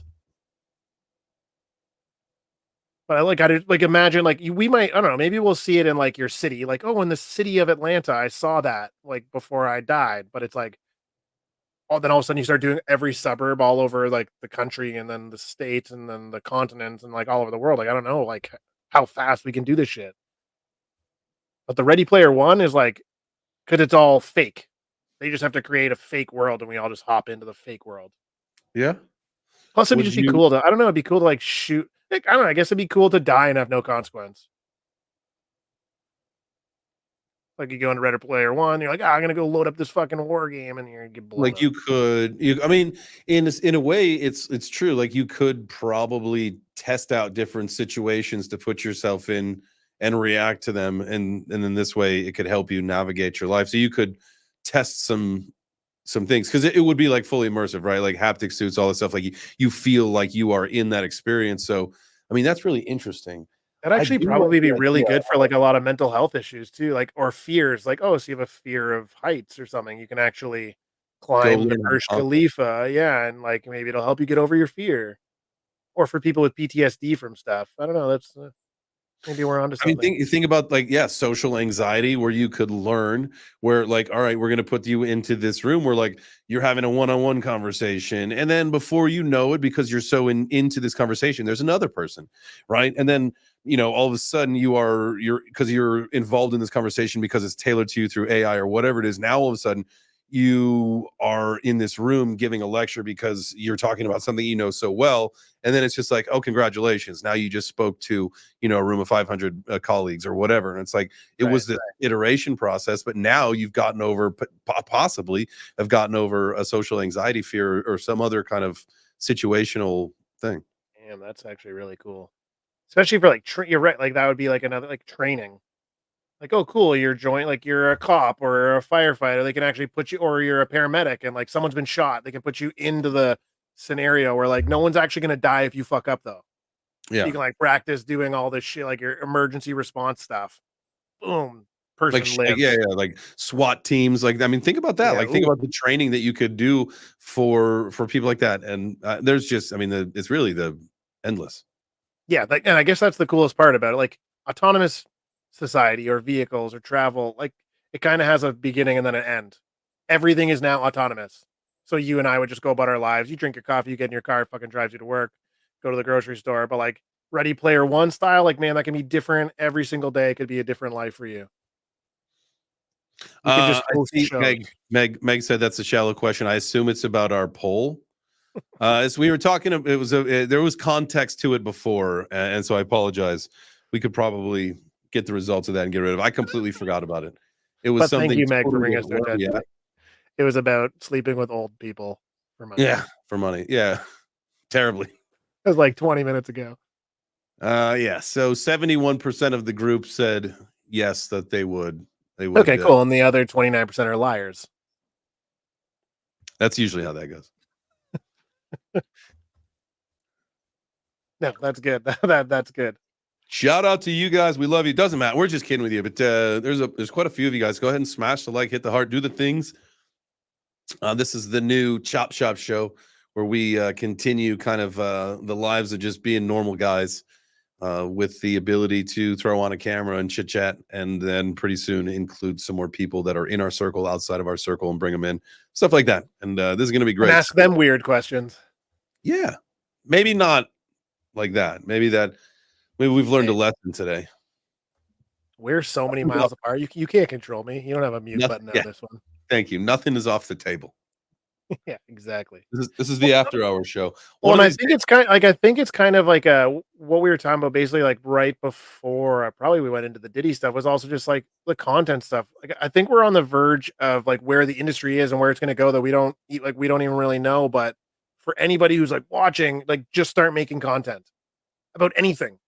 But I did like, imagine, like, we might I don't know, maybe we'll see it in, like, your city, like, "Oh, in the city of Atlanta, I saw that, like, before I died," but it's like, oh, then all of a sudden you start doing every suburb all over, like, the country and then the states and then the continents and, like, all over the world, like, I don't know, like, how fast we can do this shit. But the Ready Player One is like, because it's all fake. They just have to create a fake world and we all just hop into the fake world. Yeah. Plus, it'd Would just be you cool to I don't know, it'd be cool to, like, shoot like, I don't know, I guess it'd be cool to die and have no consequence. Like, you go into Ready Player One, you're like, "Ah, I'm gonna go load up this fucking war game," and you get blown like up. I mean, in a way, it's true. Like you could probably test out different situations to put yourself in and react to them, and then this way it could help you navigate your life. So you could test some things because it would be like fully immersive, right? Like haptic suits, all this stuff. Like you feel like you are in that experience. So I mean, that's really interesting. That'd I actually do like probably be the really idea good for, like, a lot of mental health issues too, like, or fears, like, oh, so you have a fear of heights or something, you can actually go climb the learn how to Burj conquer it. Khalifa, yeah, and, like, maybe it'll help you get over your fear. Or for people with PTSD from stuff. I don't know, that's, maybe we're onto I mean, something. think about like, yeah, social anxiety where you could learn where like, all right, we're gonna put you into this room where like you're having a one-on-one conversation. And then before you know it, because you're so into this conversation, there's another person, right? And then all of a sudden you're because you're involved in this conversation because it's tailored to you through AI or whatever it is. Now all of a sudden you are in this room giving a lecture because you're talking about something you know so well. And then it's just like, oh, congratulations. Now you just spoke to a room of 500 colleagues or whatever, and it's like it Right. was this iteration process, but now you've gotten over possibly have gotten over a social anxiety fear or some other kind of situational thing. Damn, that's actually really cool. Especially for, like, you're right, like, that would be, like, another like, training. Like, "Oh, cool, you're a cop or a firefighter, they can actually put you or you're a paramedic and, like, someone's been shot, they can put you into the scenario where, like, no one's actually gonna die if you fuck up, though. You Yeah, can, like, practice doing all this shit, like, your emergency response stuff. Boom, like person yeah, lives. yeah, like SWAT teams. Like I mean, think about that. Yeah, Like think ooh. about the training that you could do for people like that. And there's just, I mean, it's really the endless. Yeah, like, and I guess that's the coolest part about it, like, autonomous society or vehicles or travel, like, it kinda has a beginning and then an end. Everything is now autonomous. So you and I would just go about our lives. You drink your coffee, you get in your car, it fucking drives you to work, go to the grocery store, but, like, Ready Player One style, like, man, that can be different every single day, it could be a different life for you. You can just I host see shows. Meg said that's a shallow question. I assume it's about our poll. As we were talking, it was there was context to it before, and so I apologize. We could probably get the results of that and get rid of it. I completely forgot about it. It was But thank something you, Meg, for totally bringing different. us to Where are we attention. at? It was about sleeping with old people for money. Yeah, for money. Yeah, terribly. It was like 20 minutes ago. Yeah. So 71% of the group said yes that they would. They would. Okay, cool, and the other 29% are liars. That's usually how that goes. No, that's good. That's good. Shout out to you guys. We love you. Doesn't matter. We're just kidding with you, but there's quite a few of you guys. Go ahead and smash the like, hit the heart, do the things. This is the new Chop Shop show where we continue kind of the lives of just being normal guys. with the ability to throw on a camera and chit chat, and then pretty soon include some more people that are in our circle, outside of our circle, and bring them in, stuff like that. And this is going to be And great. ask them weird questions. Yeah, maybe not like that. Maybe we've learned a Hey, lesson today. we're so many miles apart. You can't control me. You don't have a mute Nothing, button on yeah, this one. thank you. Nothing is off the table. Yeah, exactly. This is the after hour show. Well, One and of I these think days, it's kind of like what we were talking about basically like right before probably we went into the Diddy stuff was also just like the content stuff. Like I think we're on the verge of like where the industry is and where it's going to go that we don't even really know. But for anybody who's like watching, like just start making content about anything,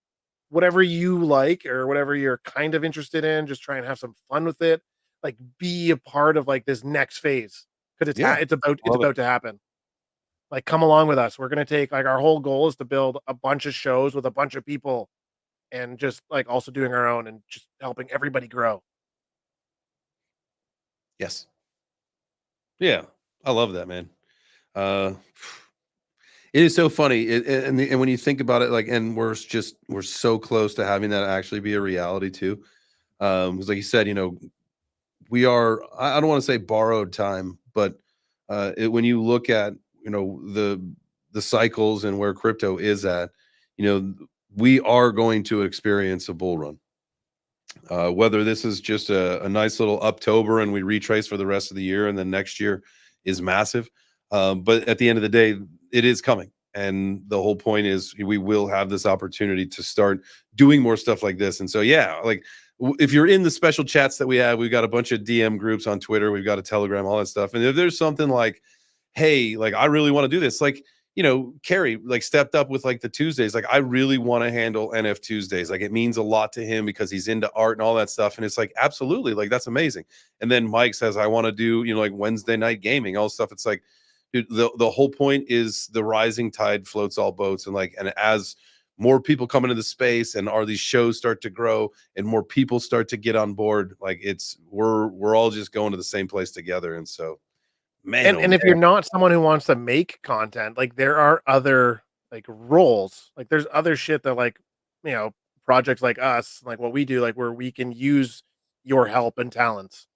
whatever you like or whatever you're kind of interested in. Just try and have some fun with it. Like be a part of like this next phase because yeah, it's love it. about to happen. Like, come along with us. We're gonna take like our whole goal is to build a bunch of shows with a bunch of people and just like also doing our own and just helping everybody grow. Yes, yeah, I love that, man. Uh, it is so funny, and when you think about it, like, and we're so close to having that actually be a reality too. 'Cause like you said, we are. I don't want to say borrowed time, but when you look at the cycles and where crypto is at, you know, we are going to experience a bull run. Whether this is just a nice little Uptober and we retrace for the rest of the year, and then next year is massive. But at the end of the day, it is coming. And the whole point is we will have this opportunity to start doing more stuff like this. And so, yeah, like if you're in the special chats that we have, we've got a bunch of DM groups on Twitter, we've got a Telegram, all that stuff. And if there's something like, hey, like I really want to do this, like, Carrie like stepped up with like the Tuesdays. Like, I really want to handle NF Tuesdays. Like, it means a lot to him because he's into art and all that stuff. And it's like, absolutely, like that's amazing. And then Mike says, I want to do, like Wednesday night gaming, all stuff. It's like, dude, the whole point is the rising tide floats all boats. And as more people come into the space and these shows start to grow and more people start to get on board, like we're all just going to the same place together. And so, man, oh And if man. you're not someone who wants to make content, like there are other like roles. Like there's other shit that like, you know, projects like us, like what we do, like where we can use your help and talents.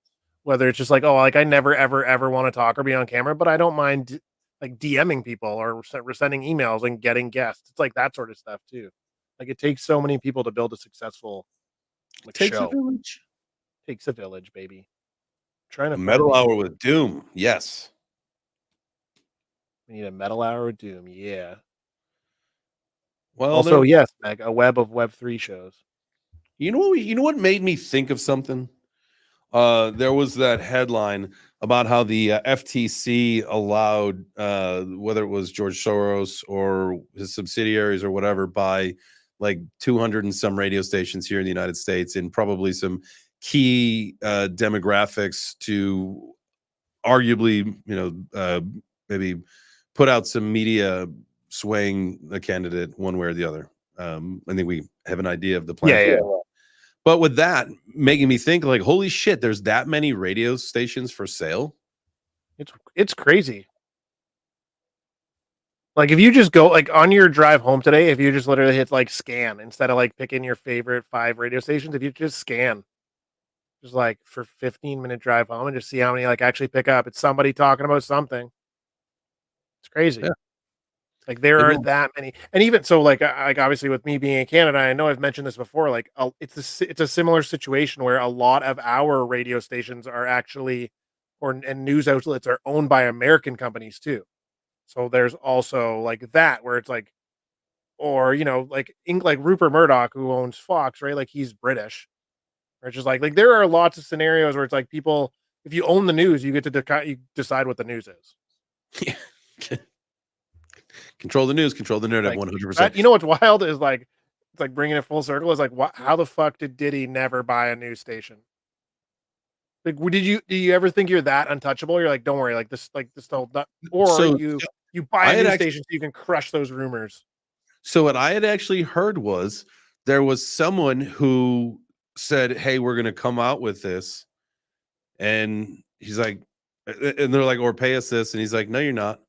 Whether it's just like, oh, like I never ever ever want to talk or be on camera, but I don't mind like DMing people or sending emails and getting guests. It's like that sort of stuff too. Like it takes so many people to build a successful like Takes a show. village. Takes a village, baby. Trying A to find metal these. hour with Doom. Yes. We need a metal hour of doom. Yeah. Well, Also, yes, Meg, a web of Web3 shows. you know what made me think of something? There was that headline about how the FTC allowed, whether it was George Soros or his subsidiaries or whatever, buy like 200 and some radio stations here in the United States, and probably some key demographics to arguably, maybe put out some media swaying the candidate one way or the other. I think we have an idea of the plan. Yeah, yeah. But with that making me think, like, holy shit, there's that many radio stations for sale. It's crazy. Like if you just go like on your drive home today, if you just literally hit like scan instead of like picking your favorite 5 radio stations, if you just scan just like for 15-minute drive home and just see how many like actually pick up. It's somebody talking about something. It's crazy. Yeah. Like there Like, are that many, and even so, like obviously with me being in Canada, I know I've mentioned this before. Like it's a similar situation where a lot of our radio stations are actually, or and news outlets are owned by American companies too. So there's also like that where it's like, or like Rupert Murdoch who owns Fox, right? Like he's British. Or it's just like there are lots of scenarios where it's like people, if you own the news, you get to you decide what the news is. control the news, control the narrative, Like 100%. that, you know what's wild is like it's like bringing it full circle is like how the fuck did Diddy never buy a news station? Like, did you ever think you're that untouchable? You're like, don't worry, like this whole or So you buy I a had news actually, station so you can crush those rumors. so what I had actually heard was there was someone who said, "Hey, we're going to come out with this," and he's like, and they're like, "Or pay us this," and he's like, "No, you're not."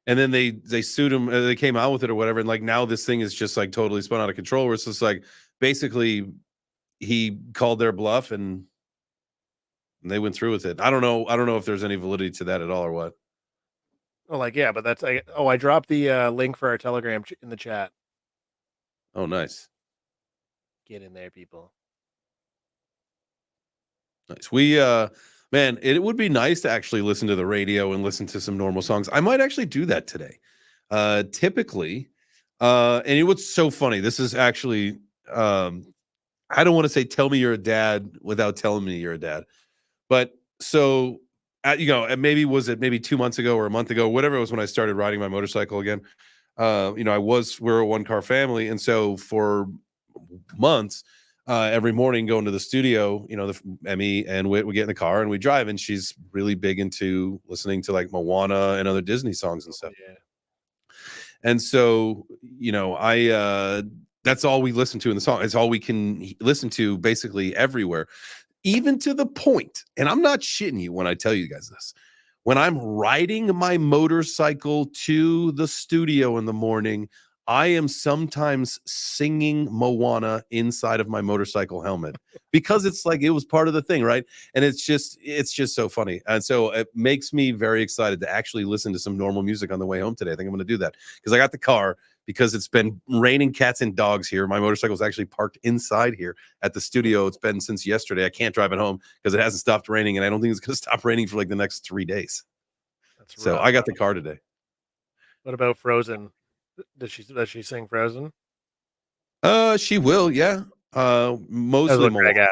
and then they sued him. They came out with it or whatever, and like now this thing is just like totally spun out of control. Where it's just like basically he called their bluff and they went through with it. I don't know. I don't know if there's any validity to that at all or what. Oh, like, yeah, but that's I dropped the link for our Telegram in the chat. Oh, nice. Get in there, people. Nice. Man, it would be nice to actually listen to the radio and listen to some normal songs. I might actually do that today. Typically, and it was so funny. This is actually, I don't want to say tell me you're a dad without telling me you're a dad, but so, and maybe was it maybe 2 months ago or a month ago, whatever it was when I started riding my motorcycle again. We're a one car family, and so for months, every morning going to the studio, Emmy and Wit would get in the car and we drive, and she's really big into listening to like Moana and other Disney songs and stuff. Yeah. And so, that's all we listen to in the song. It's all we can listen to basically everywhere, even to the point, and I'm not shitting you when I tell you guys this. When I'm riding my motorcycle to the studio in the morning, I am sometimes singing Moana inside of my motorcycle helmet because it's like it was part of the thing, right? And it's just so funny. And so it makes me very excited to actually listen to some normal music on the way home today. I think I'm going to do that because I got the car because it's been raining cats and dogs here. My motorcycle is actually parked inside here at the studio. It's been since yesterday. I can't drive it home because it hasn't stopped raining, and I don't think it's going to stop raining for like the next 3 days. That's so rough. I got the car today. What about Frozen? Does she sing Frozen? She will, yeah. Mostly Moana.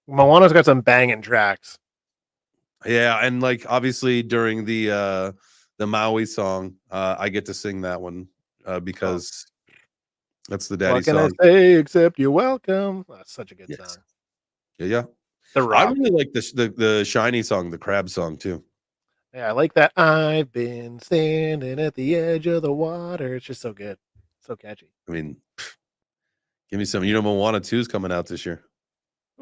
Moana's got some banging tracks. Yeah, and like obviously during the Maui song, I get to sing that one because that's the daddy song. What can I say except you're welcome? Oh, that's such a good song. Yeah. The Rock. I really like the Shiny song, the Crab song too. Yeah, I like that. I've been standing at the edge of the water. It's just so good. So catchy. I mean, give me some. Moana 2 is coming out this year.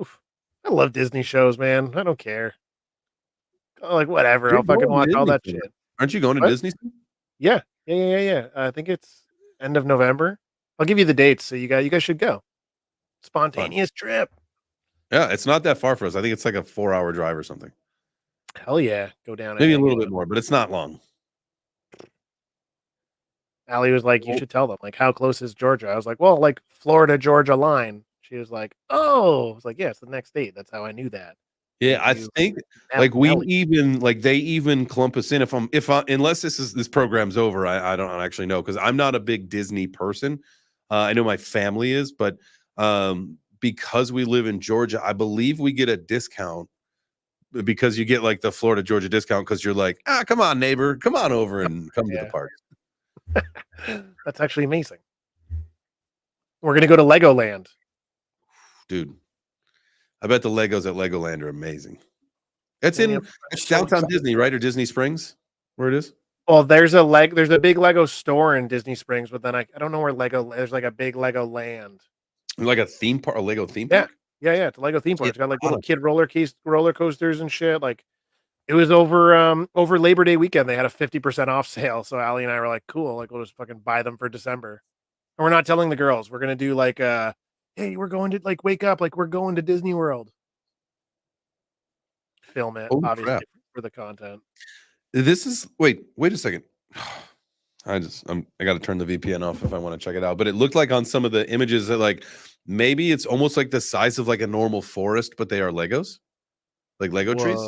Oof. I love Disney shows, man. I don't care. Like, whatever. I'll fucking watch all that shit. Aren't you going to Disney? Yeah. I think it's end of November. I'll give you the dates so you guys should go. Spontaneous trip. Yeah, it's not that far for us. I think it's like a 4-hour drive or something. Hell yeah. Go down. Maybe a little bit more, but it's not long. Allie was like, you should tell them. Like, how close is Georgia? I was like, well, like Florida, Georgia line. She was like, oh. I was like, yeah, it's the next state. That's how I knew that. Yeah, I think like they even clump us in unless this program's over. I don't actually know because I'm not a big Disney person. I know my family is, but because we live in Georgia, I believe we get a discount because you get like the Florida Georgia discount because you're like, come on, neighbor, come on over and come to the park. That's actually amazing. We're gonna go to Legoland, dude. I bet the Legos at Legoland are amazing. It's downtown Disney, right? Or Disney Springs, where it is. Well, there's a big Lego store in Disney Springs, but then I don't know where there's like a big Lego land. Like a theme park, a Lego theme park? Yeah, it's a Lego theme park. It's got like little kid roller coasters and shit. Like it was over Labor Day weekend. They had a 50% off sale. So Allie and I were like, cool, like we'll just fucking buy them for December. And we're not telling the girls. We're gonna do like hey, we're going to like wake up, like we're going to Disney World. Film it, obviously, for the content. This is wait a second. I got to turn the VPN off if I want to check it out. But it looked like on some of the images that like maybe it's almost like the size of like a normal forest, but they are Legos, like Lego trees.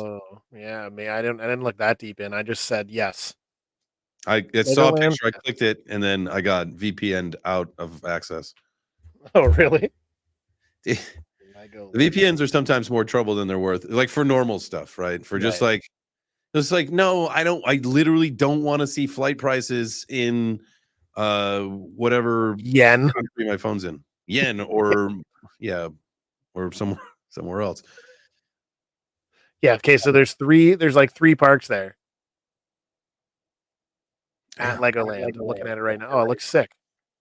Yeah, I didn't look that deep in. I just said yes. I saw a picture. I clicked it, and then I got VPN'd out of access. Oh, really? The VPNs are sometimes more trouble than they're worth. Like for normal stuff, right? For just like, it's like, no, I literally don't want to see flight prices in whatever yen country my phone's in. Yen or or somewhere else. Yeah, okay, so there's like 3 parks there. At Legoland. I'm looking at it right now. Oh, it looks sick.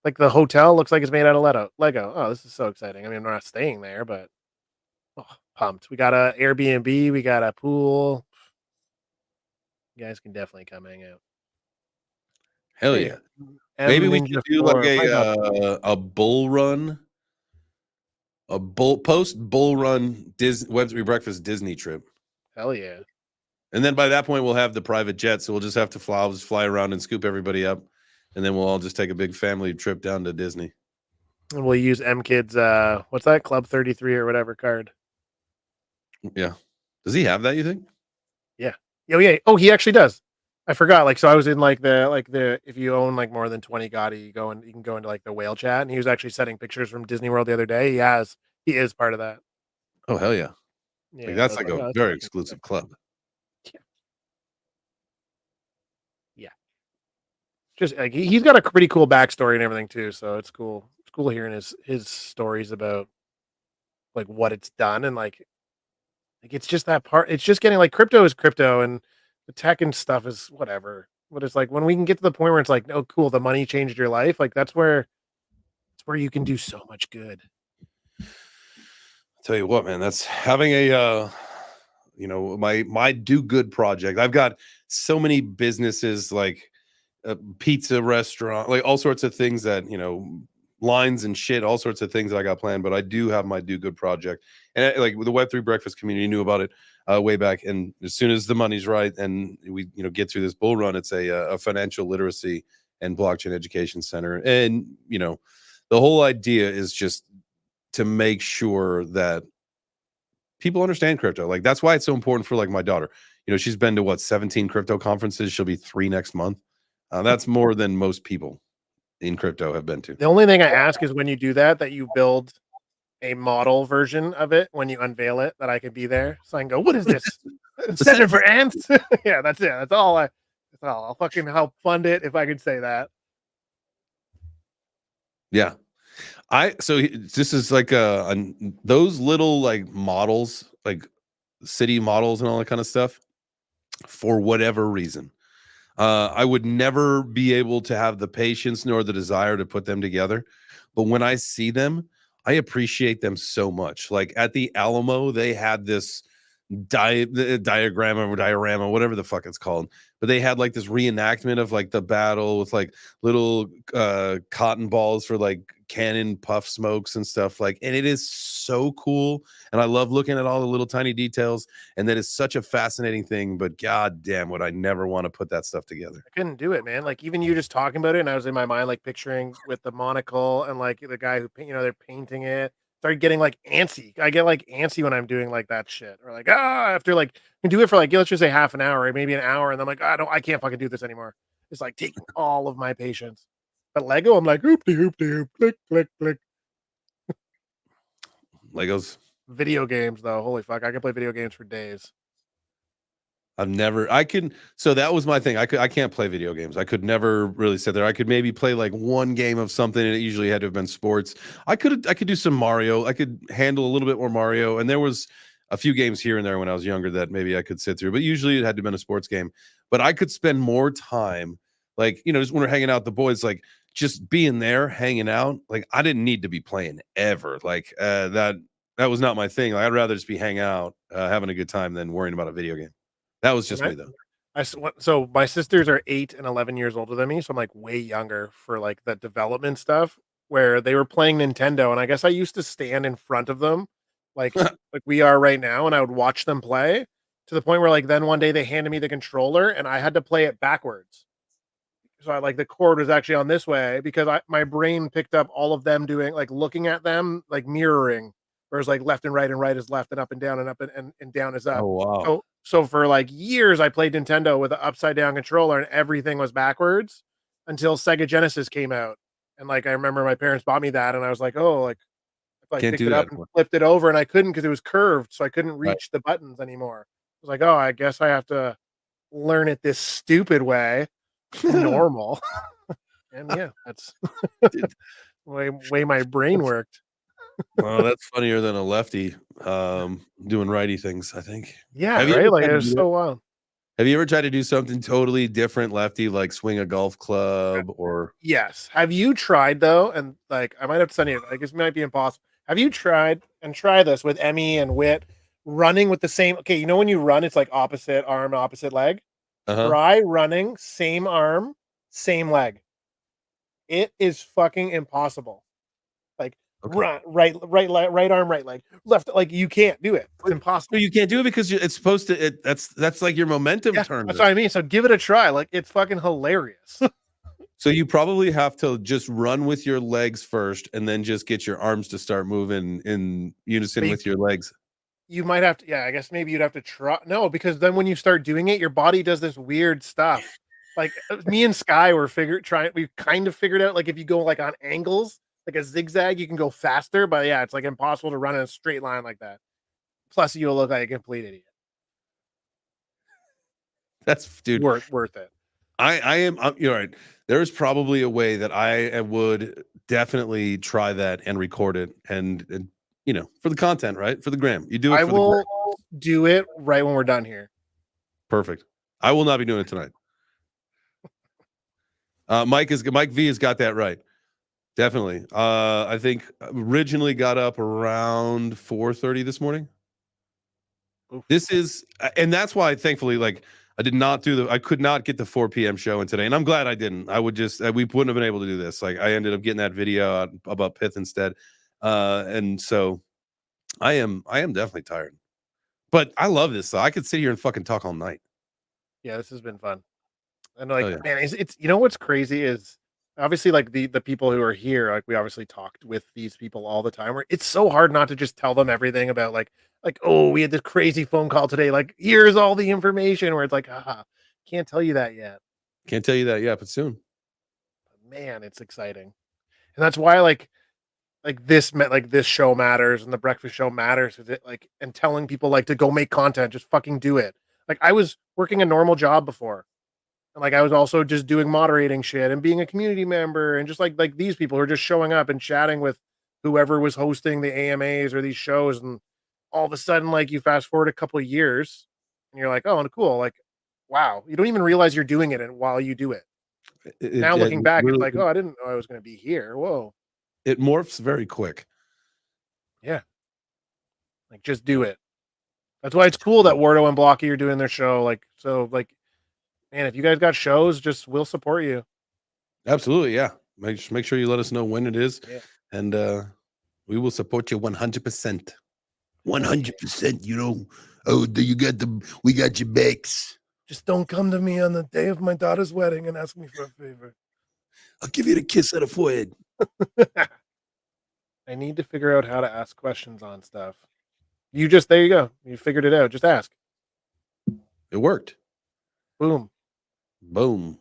Like the hotel looks like it's made out of Lego. Oh, this is so exciting. I mean, we're not staying there, but pumped. We got a Airbnb, we got a pool. You guys can definitely come hang out. Hell Hey, yeah. Maybe M we should Ninja do like 4 pineapple. a bull run, a bull run Web3 Breakfast Disney trip. Hell yeah. And then by that point we'll have the private jet, so we'll just have to fly. I'll just fly around and scoop everybody up, and then we'll all just take a big family trip down to Disney. And we'll use M Kid's what's that? Club 33 or whatever card. Yeah. Does he have that, you think? Yeah. Oh yeah. Oh, he actually does. I forgot. Like, so I was in like the if you own like more than 20 Gotti, you can go into like the whale chat, and he was actually setting pictures from Disney World the other day. He is part of that. Oh hell yeah. Like Yeah. So I that's was like like, a oh, that's very fucking sick. exclusive club. Yeah. Yeah. Just like he's got a pretty cool backstory and everything too. So it's cool. It's cool hearing his stories about like what it's done and like it's just that part. It's just getting like crypto is crypto and the tech and stuff is whatever. But it's like when we can get to the point where it's like, oh, cool, the money changed your life. Like that's where you can do so much good. Tell you what, man, that's having a my do good project. I've got so many businesses like a pizza restaurant, like all sorts of things that, lines and shit, all sorts of things that I got planned, but I do have my do good project. And like with the Web3 Breakfast community knew about it way back. And as soon as the money's right and we, get through this bull run, it's a financial literacy and blockchain education center. And, the whole idea is just to make sure that people understand crypto. Like that's why it's so important for like my daughter. She's been to 17 crypto conferences. She'll be 3 next month. That's more than most people in crypto have been to. The only thing I ask is when you do that you build a model version of it when you unveil it that I could be there. So I can go, what is this? Center for ants? Yeah, that's it. That's all. I'll fucking help fund it if I could say that. Yeah. This is like those little like models, like city models and all that kind of stuff, for whatever reason. I would never be able to have the patience nor the desire to put them together. But when I see them, I appreciate them so much. Like at the Alamo, they had this diagram or diorama, whatever the fuck it's called. But they had like this reenactment of like the battle with like little cotton balls for like cannon puff smokes and stuff, like, and it is so cool. And I love looking at all the little tiny details, and that is such a fascinating thing. But god damn, would I never want to put that stuff together. I couldn't do it, man. Like even you just talking about it, and I was in my mind like picturing with the monocle and like the guy who they're painting it. Started getting like antsy. I get like antsy when I'm doing like that shit, or like after like I can do it for like let's just say half an hour, or maybe an hour, and then I'm like I can't fucking do this anymore. It's like taking all of my patience. But Lego, I'm like hoop de hoop de hoop, click click click. Legos. Video games though, holy fuck, I can play video games for days. So that was my thing. I can't play video games. I could never really sit there. I could maybe play like one game of something, and it usually had to have been sports. I could do some Mario. I could handle a little bit more Mario, and there was a few games here and there when I was younger that maybe I could sit through, but usually it had to have been a sports game. But I could spend more time, like, just when we're hanging out with the boys, like just being there, hanging out. Like I didn't need to be playing ever. Like that was not my thing. Like I'd rather just be hanging out, having a good time than worrying about a video game. That was just When me though. so my sisters are 8 and 11 years older than me, so I'm like way younger for like the development stuff where they were playing Nintendo, and I guess I used to stand in front of them like we are right now, and I would watch them play to the point where like then one day they handed me the controller and I had to play it backwards. So I like the cord was actually on this way because my brain picked up all of them doing like looking at them like mirroring, whereas like left and right is left and up and down and up and down is up. Oh wow. So for like years I played Nintendo with an upside down controller and everything was backwards until Sega Genesis came out. And like I remember my parents bought me that and I was like, oh, like if I Can't picked do it that up and anymore. flipped it over and I couldn't because it was curved, so I couldn't Right. reach the buttons anymore. I was like, oh, I guess I have to learn it this stupid way, normal. And yeah, that's Dude, way my brain worked. oh, that's funnier than a lefty doing righty things, I think. Yeah, Have you right? ever Like tried it to was do it? so wild. Have you ever tried to do something totally different lefty, like swing a golf club or Yes. Have you tried though? And like I might have to send you, I guess it might be impossible. Have you tried and try this with Emmy and Wit running with the same okay, when you run, it's like opposite arm, opposite leg. uh-huh. Try running, same arm, same leg. It is fucking impossible. Like Okay. right arm, right leg, left. Like you can't do it. It's No, impossible. you can't do it because it's supposed to. That's like your momentum Yeah, turner. that's what I mean. So give it a try. Like it's fucking hilarious. So you probably have to just run with your legs first, and then just get your arms to start moving in unison But with your legs. you might have to. Yeah, I guess maybe you'd have to try. No, because then when you start doing it, your body does this weird stuff. Like me and Sky were we kind of figured out like if you go like on angles, like a zigzag, you can go faster. But yeah, it's like impossible to run in a straight line like that. Plus, you'll look like a complete idiot. That's dude. Worth it. I am. You're right. There's probably a way that I would definitely try that and record it, and for the content, right? For the gram, you do it I for the gram. will do it right when we're done here. Perfect. I will not be doing it tonight. Mike V has got that right. Definitely. I think originally got up around 4:30 this morning. Oof. This is, and that's why, thankfully, like I could not get the 4 p.m. show in today, and I'm glad I didn't. I would just, we wouldn't have been able to do this. Like I ended up getting that video out about Pith instead, and so I am definitely tired, but I love this. So I could sit here and fucking talk all night. Yeah, this has been fun. And like, Yeah. man, it's what's crazy is obviously like the people who are here, like we obviously talked with these people all the time. Where it's so hard not to just tell them everything about like oh we had this crazy phone call today. Like here's all the information. Where it's like can't tell you that yet. Can't tell you that yet, but soon. But man, it's exciting, and that's why this show matters and the breakfast show matters. Is it like and telling people like to go make content, just fucking do it. Like I was working a normal job before. And like I was also just doing moderating shit and being a community member and just like these people who are just showing up and chatting with whoever was hosting the AMAs or these shows, and all of a sudden like you fast forward a couple of years and you're like, oh cool, like wow, you don't even realize you're doing it and while you do it. Now looking back, it's like, oh, I didn't know I was going to be here. Whoa. It morphs very quick. Yeah. Like just do it. That's why it's cool that Wardo and Blocky are doing their show. Like so like man, if you guys got shows, just we'll support you. Absolutely, yeah. Make sure you let us know when it is, Yeah. and we will support you 100%. 100%. Oh, we got your backs. Just don't come to me on the day of my daughter's wedding and ask me for a favor. I'll give you the kiss on the forehead. I need to figure out how to ask questions on stuff. There you go. You figured it out. Just ask. It worked. Boom. Boom.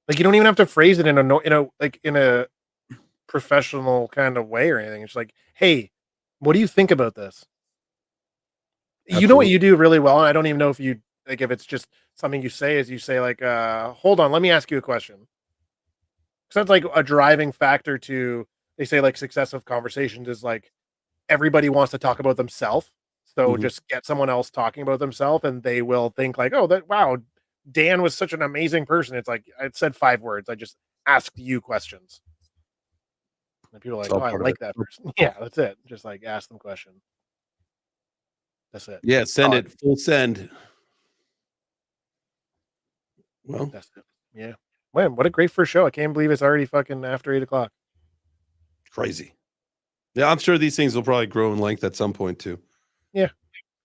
Like you don't even have to phrase it in a professional kind of way or anything. It's like, hey, what do you think about this? Absolutely. You know what you do really well, and I don't even know if it's just something you say is you say like, hold on, let me ask you a question. So that's like a driving factor to, they say like success of conversations is like everybody wants to talk about themselves. So just get someone else talking about themselves and they will think like, oh, wow, Dan was such an amazing person. It's like, I said 5 words. I just asked you questions. And people are like, oh, I like that person. Yeah, that's it. Just like ask them questions. That's it. Yeah, send it. Full send. Well, that's it. Yeah. Man, what a great first show. I can't believe it's already fucking after 8 o'clock. Crazy. Yeah, I'm sure these things will probably grow in length at some point too. Yeah.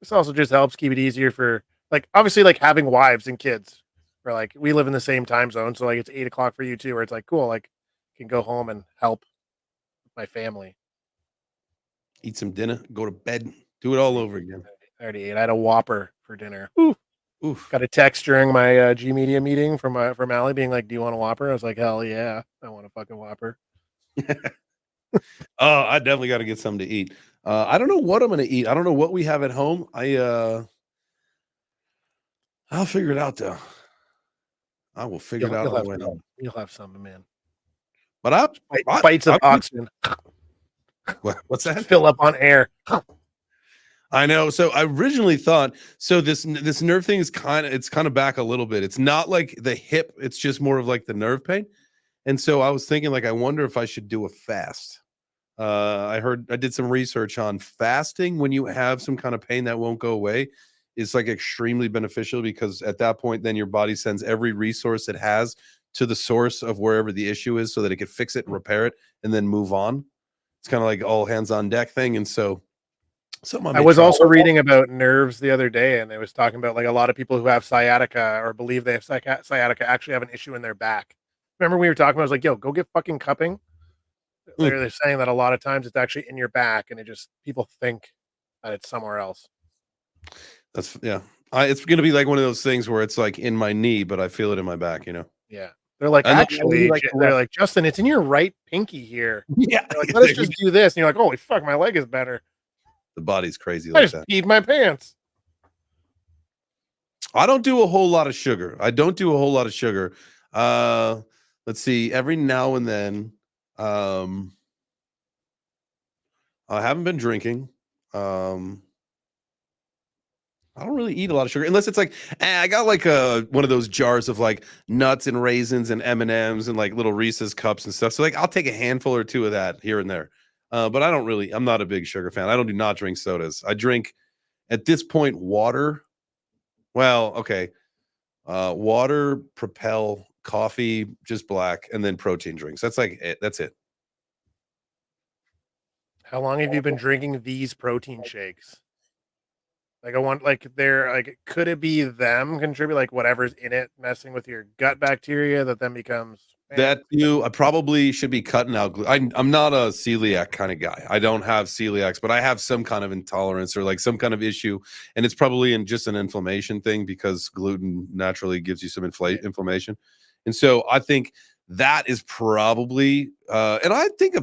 This also just helps keep it easier for like obviously like having wives and kids. Or like we live in the same time zone, so like it's 8 o'clock for you too, where it's like cool, like can go home and help my family. Eat some dinner, go to bed, do it all over again. I already ate. I had a Whopper for dinner. Oof. Got a text during my G Media meeting from Allie being like, "Do you want a Whopper?" I was like, "Hell yeah, I want a fucking Whopper." Oh, I definitely got to get something to eat. I don't know what I'm going to eat. I don't know what we have at home. I'll figure it out though. I will figure it out on the way home. You'll have something, man. But bites of oxygen. What's that? Fill up on air. I know. So I originally thought this nerve thing is kind of back a little bit. It's not like the hip. It's just more of like the nerve pain. And so I was thinking like I wonder if I should do a fast. I did some research on fasting when you have some kind of pain that won't go away. It's like extremely beneficial because at that point, then your body sends every resource it has to the source of wherever the issue is so that it could fix it and repair it and then move on. It's kind of like all hands on deck thing. And so I was also reading about nerves the other day, and it was talking about like a lot of people who have sciatica or believe they have sciatica actually have an issue in their back. Remember we were talking about, I was like, yo, go get fucking cupping. They're saying that a lot of times it's actually in your back, and it just people think that it's somewhere else. That's it's gonna be like one of those things where it's like in my knee, but I feel it in my back, you know. Yeah. They're like, And actually, they're like, Justin, it's in your right pinky here. Yeah. They're like, let us just do this. And you're like, holy fuck, my leg is better. The body's crazy I like just that. peed my pants. I don't do a whole lot of sugar. Let's see. Every now and then, I haven't been drinking. I don't really eat a lot of sugar unless it's like I got like one of those jars of like nuts and raisins and M&Ms and like little Reese's cups and stuff. So like I'll take a handful or two of that here and there. But I'm not a big sugar fan. I don't do not drink sodas. I drink at this point water. Well, okay. Water, Propel, coffee, just black, and then protein drinks. That's like it. That's it. How long have you been drinking these protein shakes? Like I want, like they're like, could it be them contribute, like whatever's in it messing with your gut bacteria that then becomes That I probably should be cutting out. I'm not a celiac kind of guy. I don't have celiacs, but I have some kind of intolerance or like some kind of issue, and it's probably just an inflammation thing because gluten naturally gives you some inflammation, and so I think that is probably. And I think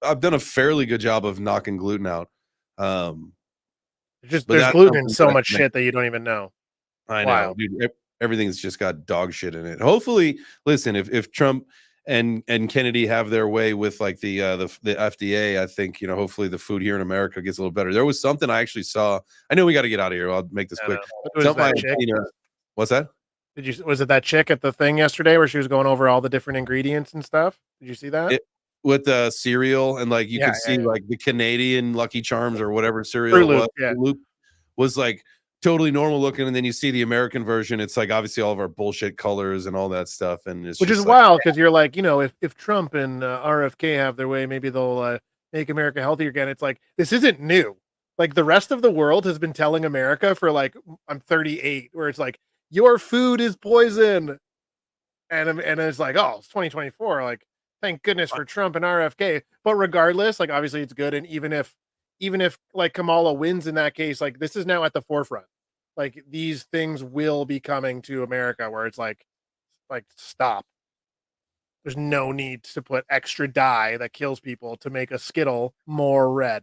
I've done a fairly good job of knocking gluten out. Just there's gluten in so much shit that you don't even know. I know, dude. Everything's just got dog shit in it. Hopefully, listen, if Trump and Kennedy have their way with like the FDA, I think, you know, hopefully the food here in America gets a little better. There was something I actually saw. I know we got to get out of here. I'll make this quick. What's that? Was it that chick at the thing yesterday where she was going over all the different ingredients and stuff? Did you see that? With the cereal and like you could see like the Canadian Lucky Charms or whatever cereal was like totally normal looking, and then you see the American version. It's like obviously all of our bullshit colors and all that stuff, and it's which is wild because you're like, you know, if Trump and RFK have their way, maybe they'll make America healthier again. It's like this isn't new. Like the rest of the world has been telling America for like I'm 38, where it's like your food is poison, and it's like, oh, it's 2024. Like thank goodness for Trump and RFK. But regardless, like obviously it's good, and even if like Kamala wins in that case, like this is now at the forefront. Like these things will be coming to America where it's like stop. There's no need to put extra dye that kills people to make a Skittle more red.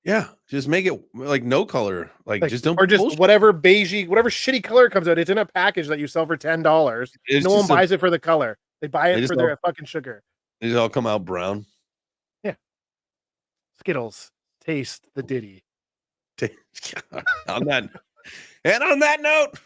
Yeah, just make it like no color. Like just don't, or just bullshit. Whatever beigey, whatever shitty color comes out. It's in a package that you sell for $10. No one buys it for the color. They buy it for their fucking sugar. They just all come out brown. Yeah. Skittles. Taste the ditty. on that note,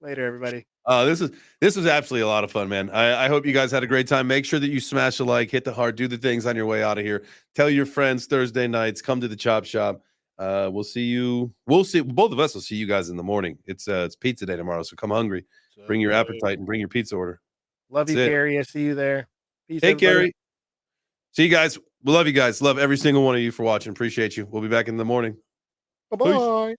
later, everybody. This was absolutely a lot of fun, man. I hope you guys had a great time. Make sure that you smash a like, hit the heart, do the things on your way out of here. Tell your friends Thursday nights, come to the Chop Shop. We'll see. Both of us will see you guys in the morning. It's pizza day tomorrow, so come hungry. Bring your appetite and bring your pizza order. Love you, Gary. I see you there. Peace, hey, everybody. Gary. See you guys. We love you guys. Love every single one of you for watching. Appreciate you. We'll be back in the morning. Bye-bye.